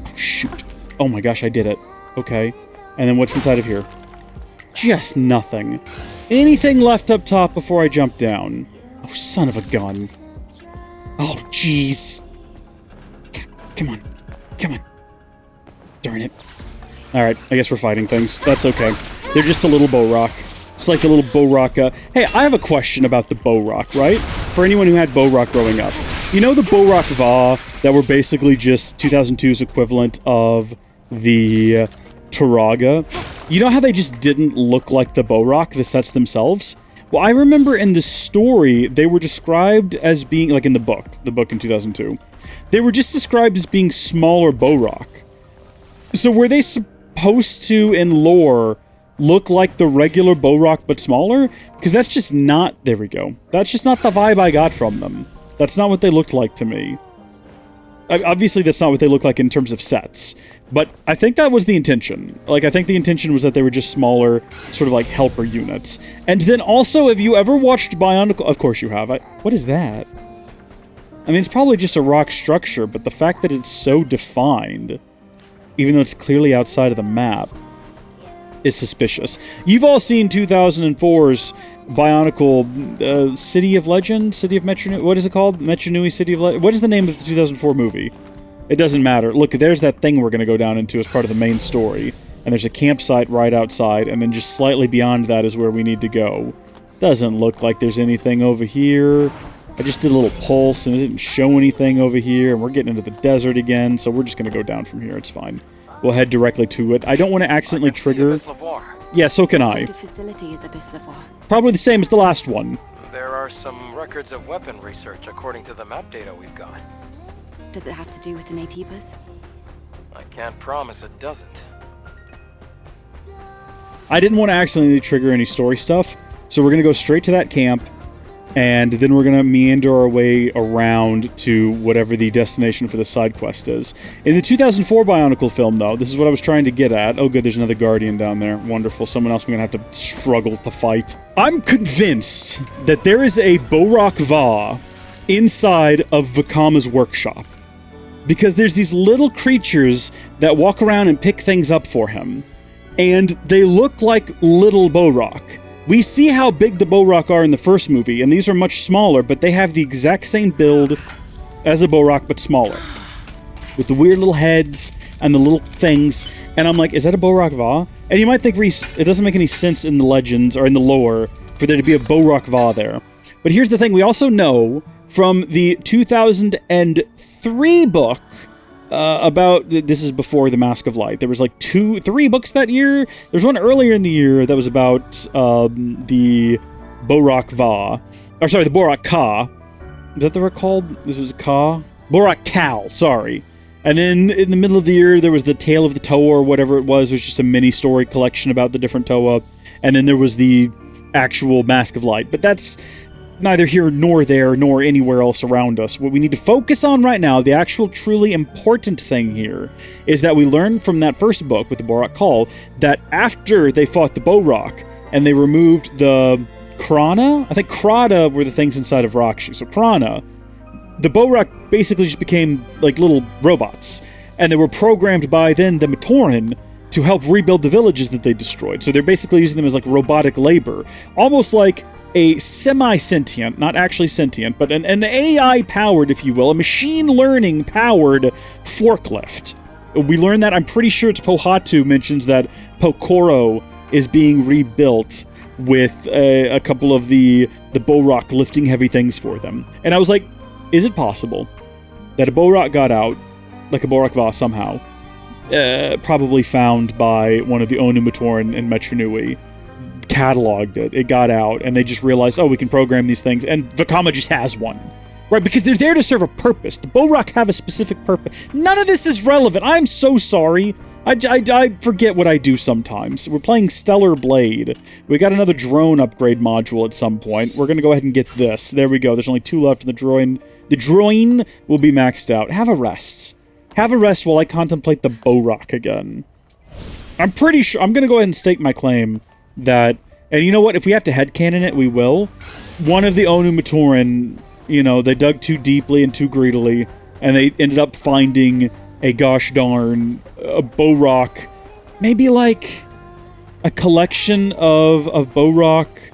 Speaker 1: Oh, shoot. Oh my gosh, I did it. Okay. And then what's inside of here? Just nothing. Anything left up top before I jump down? Oh, son of a gun. Oh, jeez. Come on. Come on. Darn it. Alright, I guess we're fighting things. That's okay. They're just a little bow rock. It's like a little bow rock. Hey, I have a question about the bow rock, right? For anyone who had bow rock growing up. You know the bow rock Va that were basically just 2002's equivalent of the Turaga? You know how they just didn't look like the bow rock, the sets themselves? Well, I remember in the story, they were described as being, like in the book in 2002, they were just described as being smaller bow rock. So were they supposed to, in lore, look like the regular bow rock but smaller? Because that's just not, there we go. That's just not the vibe I got from them. That's not what they looked like to me. Obviously, that's not what they look like in terms of sets. But I think that was the intention. Like, I think the intention was that they were just smaller, sort of like helper units. And then also, have you ever watched Bionicle? Of course you have. What is that? I mean, it's probably just a rock structure, but the fact that it's so defined, even though it's clearly outside of the map, is suspicious. You've all seen 2004's Bionicle City of Legend? City of Metronui? What is it called? Metronui City of Legend? What is the name of the 2004 movie? It doesn't matter. Look, there's that thing we're going to go down into as part of the main story. And there's a campsite right outside, and then just slightly beyond that is where we need to go. Doesn't look like there's anything over here. I just did a little pulse, and it didn't show anything over here, and we're getting into the desert again, so we're just going to go down from here. It's fine. We'll head directly to it. I don't want to accidentally trigger... Yeah, so can I.
Speaker 2: The facility is Abyss Lavoir.
Speaker 1: Probably the same as the last one.
Speaker 6: There are some records of weapon research according to the map data we've got.
Speaker 2: Does it have to do with the Natives?
Speaker 6: I can't promise it doesn't.
Speaker 1: I didn't want to accidentally trigger any story stuff, so we're going to go straight to that camp, and then we're going to meander our way around to whatever the destination for the side quest is. In the 2004 Bionicle film, though, this is what I was trying to get at. Oh, good, there's another Guardian down there. Wonderful. Someone else we're going to have to struggle to fight. I'm convinced that there is a Borok Va inside of Vakama's workshop. Because there's these little creatures that walk around and pick things up for him. And they look like little Borok. We see how big the Borok are in the first movie, and these are much smaller, but they have the exact same build as a Borok, but smaller. With the weird little heads and the little things. And I'm like, is that a Borok Va? And you might think, Reese, it doesn't make any sense in the legends, or in the lore, for there to be a Borok Va there. But here's the thing, we also know from the 2003 book about, this is before The Mask of Light. There was like 3 books that year. There's one earlier in the year that was about the Borok Va. Or sorry, the Borok Ka. Is that what they're called? This is Ka? Borok Kal, sorry. And then in the middle of the year, there was the Tale of the Toa, or whatever it was just a mini-story collection about the different Toa. And then there was the actual Mask of Light. But that's neither here nor there, nor anywhere else around us. What we need to focus on right now, the actual truly important thing here, is that we learn from that first book with the Borok Call that after they fought the Borok and they removed the Krana, I think Krata were the things inside of Rakshu. So Krana, the Borok basically just became like little robots, and they were programmed by then the Matoran to help rebuild the villages that they destroyed. So they're basically using them as like robotic labor, almost like a semi-sentient, not actually sentient, but an AI-powered, if you will, a machine learning-powered forklift. We learned that, I'm pretty sure it's Pohatu mentions that Pokoro is being rebuilt with a couple of the Borok lifting heavy things for them. And I was like, is it possible that a Borok got out, like a Borok Va somehow, probably found by one of the Onu Matoran in Metronui, cataloged it, it got out, and they just realized, oh, we can program these things, and Vakama just has one. Right, because they're there to serve a purpose. The Borok have a specific purpose. None of this is relevant. I'm so sorry. I forget what I do sometimes. We're playing Stellar Blade. We got another drone upgrade module at some point. We're going to go ahead and get this. There we go. There's only 2 left in the drone. The drone will be maxed out. Have a rest. Have a rest while I contemplate the Borok again. I'm pretty sure... I'm going to go ahead and stake my claim that... And you know what? If we have to headcanon it, we will. One of the Onu Matoran, you know, they dug too deeply and too greedily, and they ended up finding a gosh darn a Borok, maybe like a collection of Borok,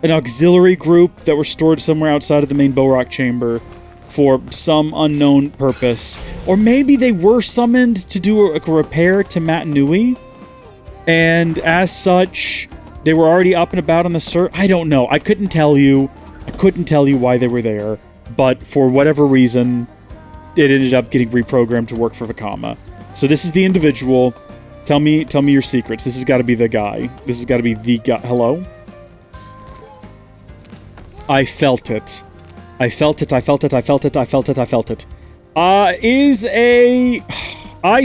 Speaker 1: an auxiliary group that were stored somewhere outside of the main Borok chamber for some unknown purpose. Or maybe they were summoned to do a repair to Matanui, and as such, They were already up and about on the server. I don't know. I couldn't tell you. I couldn't tell you why they were there. But for whatever reason, it ended up getting reprogrammed to work for Vakama. So this is the individual. Tell me your secrets. This has got to be the guy. This has got to be the guy. Hello? I felt it. I felt it. I felt it. I felt it. I felt it. I felt it. I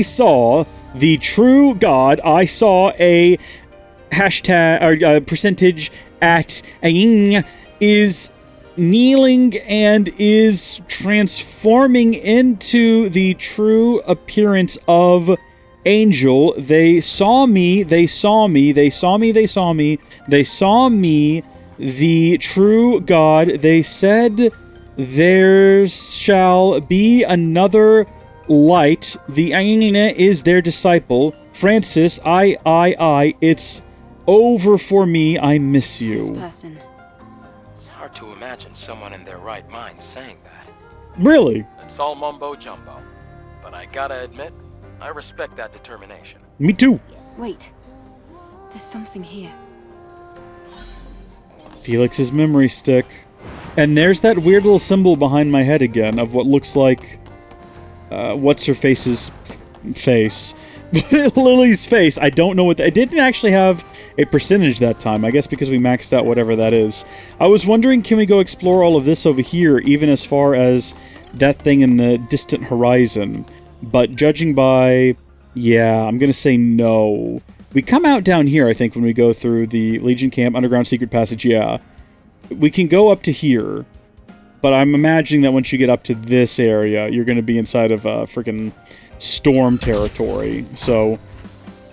Speaker 1: saw the true God. I saw a hashtag or percentage at Enya is kneeling and is transforming into the true appearance of Angel. They saw me. They saw me. They saw me. They saw me. They saw me. The true God. They said, there shall be another light. The Enya is their disciple. Francis, it's over for me. I miss you.
Speaker 2: This person.
Speaker 6: It's hard to imagine someone in their right mind saying that.
Speaker 1: Really?
Speaker 6: It's all mumbo jumbo. But I gotta admit, I respect that determination.
Speaker 1: Me too.
Speaker 2: Wait. There's something here.
Speaker 1: Felix's memory stick. And there's that weird little symbol behind my head again of what looks like what's-her-face's face. Lily's face. I don't know what... It didn't actually have a percentage that time. I guess because we maxed out whatever that is. I was wondering, can we go explore all of this over here, even as far as that thing in the distant horizon? But judging by... Yeah, I'm going to say no. We come out down here, I think, when we go through the Legion Camp Underground Secret Passage, yeah. We can go up to here, but I'm imagining that once you get up to this area, you're going to be inside of freaking storm territory. So,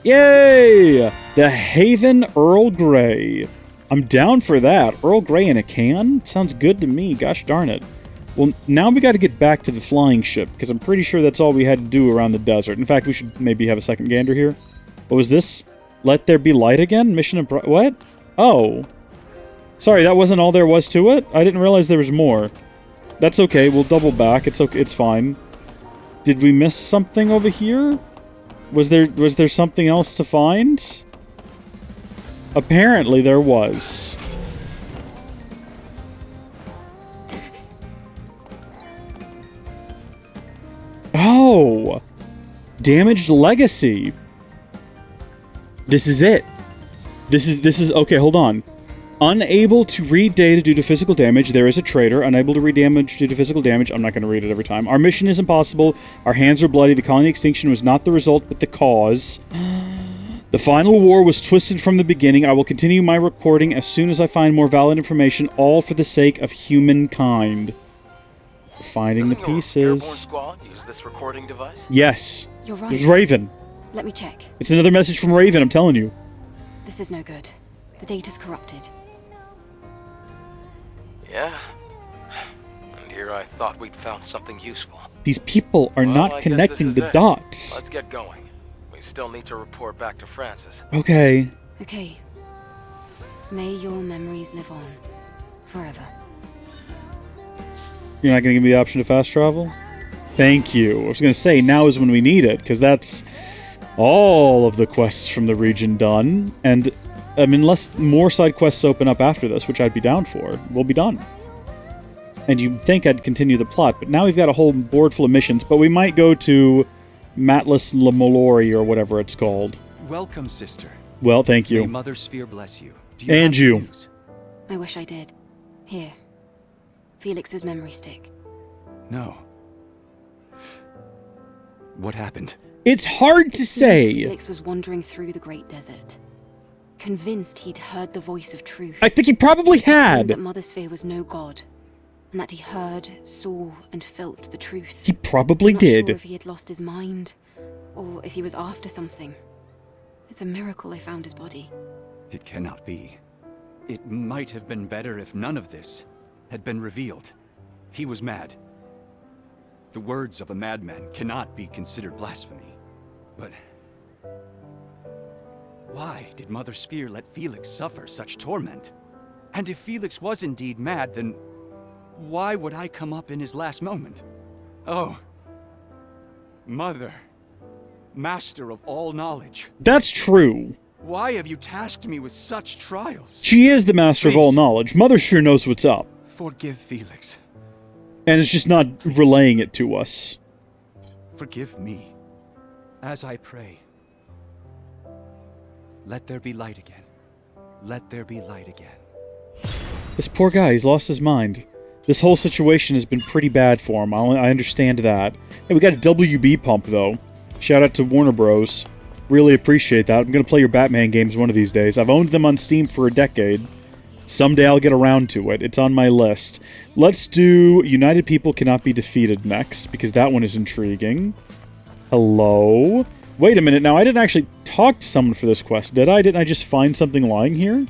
Speaker 1: yay! The Haven Earl Grey. I'm down for that. Earl Grey in a can? Sounds good to me. Gosh darn it. Well, now we got to get back to the flying ship, because I'm pretty sure that's all we had to do around the desert. In fact, we should maybe have a second gander here. What was this? Let there be light again? Mission of... What? Oh. Sorry, that wasn't all there was to it? I didn't realize there was more. That's okay, we'll double back. It's okay, it's fine. Did we miss something over here? Was there something else to find? Apparently there was. Oh! Damaged legacy. This is it. This is okay, hold on. Unable to read data due to physical damage. There is a traitor. Unable to read damage due to physical damage. I'm not going to read it every time. Our mission is impossible. Our hands are bloody. The colony extinction was not the result, but the cause. The final war was twisted from the beginning. I will continue my recording as soon as I find more valid information, all for the sake of humankind. Finding the pieces.
Speaker 6: Airborne squad use this recording device?
Speaker 1: Yes.
Speaker 2: You're right.
Speaker 1: It's Raven.
Speaker 2: Let me check.
Speaker 1: It's another message from Raven, I'm telling you.
Speaker 2: This is no good. The data's corrupted.
Speaker 6: Yeah. And here I thought we'd found something useful.
Speaker 1: These people are not connecting the dots.
Speaker 6: Let's get going. We still need to report back to Francis.
Speaker 1: Okay.
Speaker 2: Okay. May your memories live on. Forever.
Speaker 1: You're not going to give me the option to fast travel? Thank you. I was going to say, now is when we need it, because that's all of the quests from the region done. And, I mean, unless more side quests open up after this, which I'd be down for, we'll be done. And you'd think I'd continue the plot, but now we've got a whole board full of missions, but we might go to Matlas Lamolori, or whatever it's called.
Speaker 9: Welcome, sister.
Speaker 1: Well, thank you.
Speaker 9: May Mother Sphere bless you. Do
Speaker 1: And
Speaker 9: have
Speaker 1: you.
Speaker 9: news?
Speaker 2: I wish I did. Here. Felix's memory stick.
Speaker 9: No. What happened?
Speaker 1: It's hard to say.
Speaker 2: Felix was wandering through the Great Desert, convinced he'd heard the voice of truth.
Speaker 1: I think he probably
Speaker 2: That
Speaker 1: had.
Speaker 2: Mother Sphere was no god, and that he heard, saw, and felt the truth.
Speaker 1: He probably
Speaker 2: I'm not
Speaker 1: did.
Speaker 2: sure if he had lost his mind, or if he was after something. It's a miracle I found his body.
Speaker 9: It cannot be. It might have been better if none of this had been revealed. He was mad. The words of a madman cannot be considered blasphemy. But why did Mother Sphere let Felix suffer such torment? And if Felix was indeed mad, then why would I come up in his last moment? Oh, Mother, Master of all knowledge.
Speaker 1: That's true.
Speaker 9: Why have you tasked me with such trials?
Speaker 1: She is the master of all
Speaker 9: Please.
Speaker 1: knowledge. Mother sure knows what's up.
Speaker 9: Forgive Felix.
Speaker 1: And it's just not relaying it to us.
Speaker 9: Forgive me. As I pray. Let there be light again. Let there be light again.
Speaker 1: This poor guy, he's lost his mind. This whole situation has been pretty bad for him. I understand that. Hey, we got a WB pump, though. Shout out to Warner Bros. Really appreciate that. I'm going to play your Batman games one of these days. I've owned them on Steam for a decade. Someday I'll get around to it. It's on my list. Let's do United People Cannot Be Defeated next, because that one is intriguing. Hello? Wait a minute, now I didn't actually talk to someone for this quest, did I? Didn't I just find something lying here?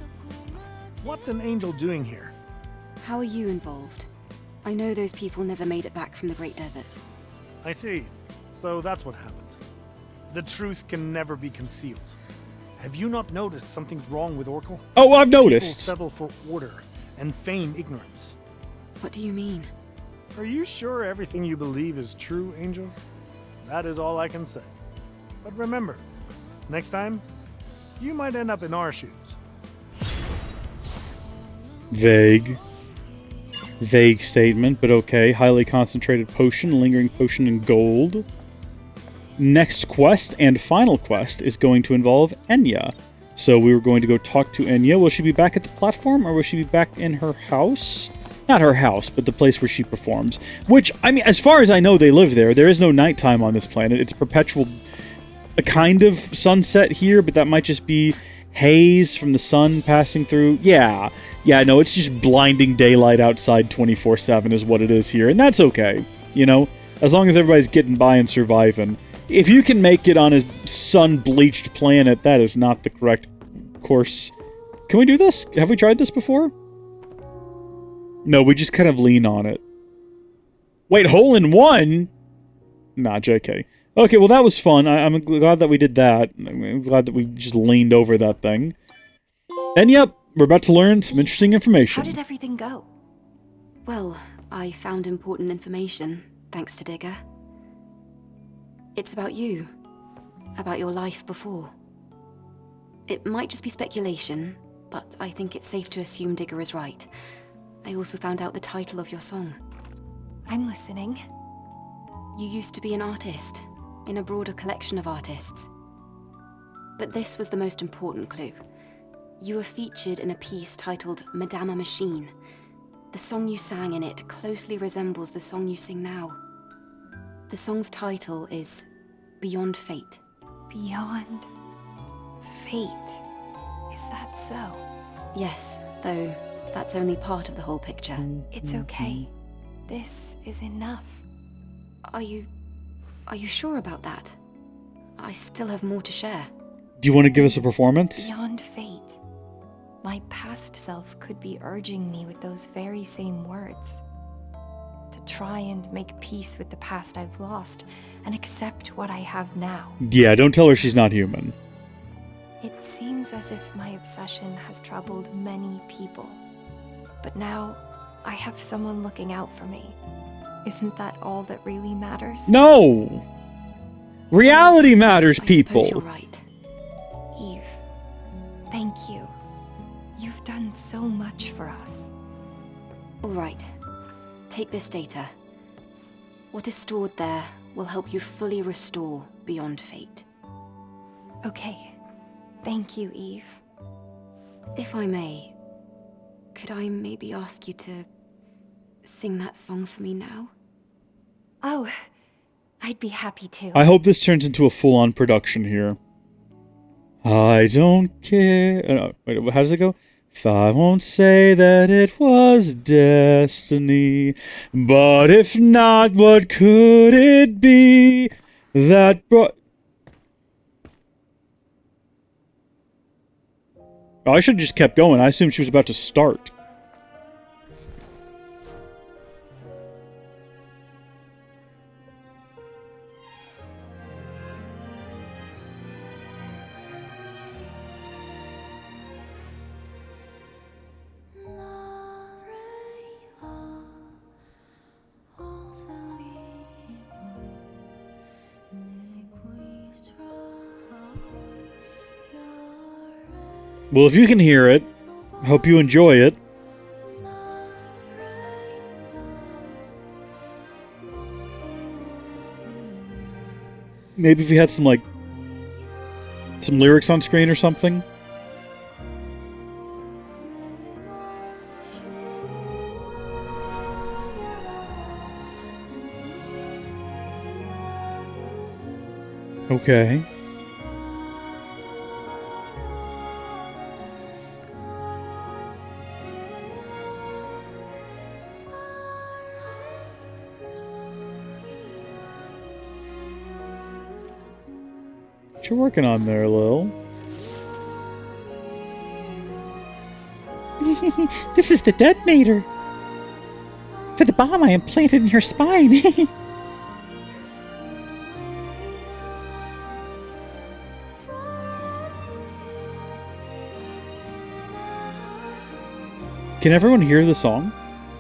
Speaker 8: What's an angel doing here?
Speaker 2: How are you involved? I know those people never made it back from the Great Desert.
Speaker 8: I see. So that's what happened. The truth can never be concealed. Have you not noticed something's wrong with Oracle?
Speaker 1: Oh, I've noticed.
Speaker 8: People settle for order and feign ignorance.
Speaker 2: What do you mean?
Speaker 8: Are you sure everything you believe is true, Angel? That is all I can say. But remember, next time, you might end up in our shoes.
Speaker 1: Vague. Vague statement, but okay. Highly concentrated potion, lingering potion in gold. Next quest and final quest is going to involve Enya. So we were going to go talk to Enya. Will she be back at the platform, or will she be back in her house? Not her house, but the place where she performs. Which, I mean, as far as I know, they live there. There is no nighttime on this planet. It's perpetual, a kind of sunset here, but that might just be haze from the sun passing through. Yeah, no, it's just blinding daylight outside 24/7 is what it is here, and that's okay. You know, as long as everybody's getting by and surviving. If you can make it on a sun-bleached planet, that is not the correct course. Can we do this? Have we tried this before? No, we just kind of lean on it. Wait, hole in one? Nah, JK. Okay, well that was fun. I'm glad that we did that. I'm glad that we just leaned over that thing. And yep, we're about to learn some interesting information.
Speaker 7: How did everything go?
Speaker 2: Well, I found important information, thanks to Digger. It's about you. About your life before. It might just be speculation, but I think it's safe to assume Digger is right. I also found out the title of your song.
Speaker 7: I'm listening.
Speaker 2: You used to be an artist, in a broader collection of artists. But this was the most important clue. You were featured in a piece titled Madama Machine. The song you sang in it closely resembles the song you sing now. The song's title is Beyond Fate.
Speaker 7: Beyond Fate. Is that so?
Speaker 2: Yes, though that's only part of the whole picture.
Speaker 7: It's okay. This is enough.
Speaker 2: Are you sure about that? I still have more to share.
Speaker 1: Do you want to give us a performance?
Speaker 7: Beyond fate. My past self could be urging me with those very same words. To try and make peace with the past I've lost and accept what I have now.
Speaker 1: Yeah, don't tell her she's not human.
Speaker 7: It seems as if my obsession has troubled many people. But now, I have someone looking out for me. Isn't that all that really matters?
Speaker 1: No! Reality matters, people!
Speaker 2: I suppose you're right.
Speaker 7: Eve, thank you. You've done so much for us.
Speaker 2: All right. Take this data. What is stored there will help you fully restore Beyond Fate.
Speaker 7: Okay. Thank you, Eve.
Speaker 2: If I may, could I maybe ask you to sing that song for me now?
Speaker 7: Oh, I'd be happy to.
Speaker 1: I hope this turns into a full-on production here. I don't care... wait, how does it go? If I won't say that it was destiny, but if not, what could it be that brought... Oh, I should have just kept going. I assumed she was about to start. Well, if you can hear it, hope you enjoy it. Maybe if we had some lyrics on screen or something. Okay. What you working on there, Lil?
Speaker 10: This is the detonator for the bomb I implanted in your spine.
Speaker 1: Can everyone hear the song?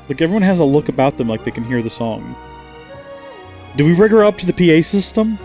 Speaker 1: Like, everyone has a look about them like they can hear the song. Do we rig her up to the PA system?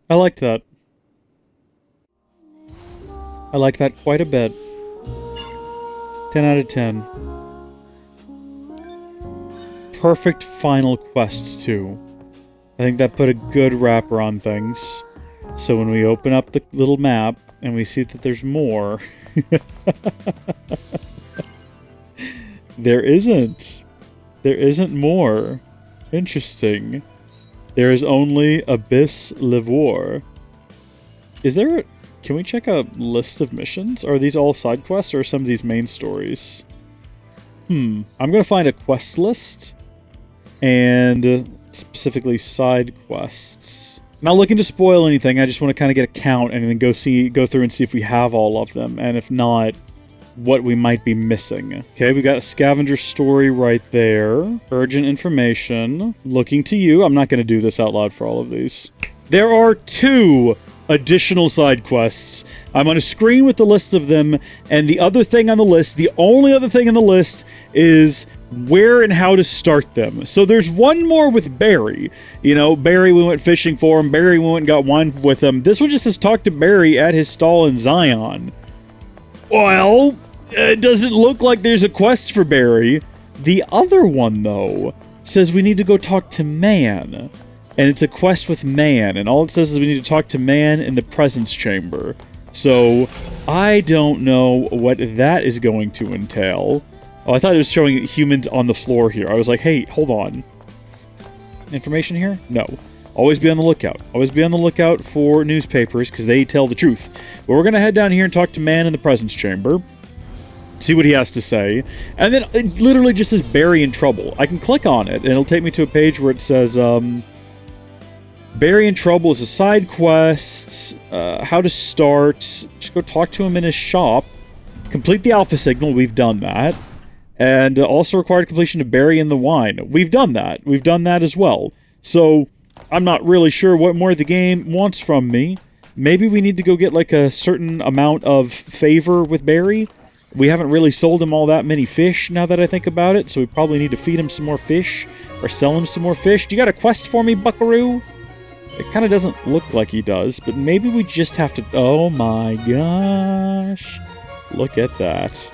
Speaker 1: I liked that. I liked that quite a bit. 10 out of 10. Perfect final quest, too. I think that put a good wrapper on things. So when we open up the little map and we see that there's more... There isn't. There isn't more. Interesting. There is only Abyss Livor. Is there a... Can we check a list of missions? Are these all side quests or are some of these main stories? I'm gonna find a quest list. And specifically side quests. Not looking to spoil anything, I just want to kind of get a count and then go through and see if we have all of them. And if not, what we might be missing. Okay, we got a scavenger story right there. Urgent information. Looking to you. I'm not going to do this out loud for all of these. There are 2 additional side quests. I'm on a screen with the list of them, and the other thing on the list, the only other thing on the list is where and how to start them. So there's one more with Barry. You know, Barry, we went fishing for him. Barry, we went and got wine with him. This one just says talk to Barry at his stall in Zion. Well, it doesn't look like there's a quest for Barry. The other one, though, says we need to go talk to Man. And it's a quest with Man. And all it says is we need to talk to Man in the presence chamber. So, I don't know what that is going to entail. Oh, I thought it was showing humans on the floor here. I was like, hey, hold on. Information here? No. Always be on the lookout. Always be on the lookout for newspapers, because they tell the truth. But we're going to head down here and talk to Man in the presence chamber. See what he has to say. And then it literally just says Barry in trouble. I can click on it, and it'll take me to a page where it says, Barry in trouble is a side quest. How to start. Just go talk to him in his shop. Complete the alpha signal. We've done that. And also required completion of Barry in the wine. We've done that. We've done that as well. So... I'm not really sure what more the game wants from me. Maybe we need to go get like a certain amount of favor with Barry. We haven't really sold him all that many fish now that I think about it, so we probably need to feed him some more fish or sell him some more fish. Do you got a quest for me, buckaroo? It kind of doesn't look like he does, but maybe we just have to... Oh my gosh. Look at that.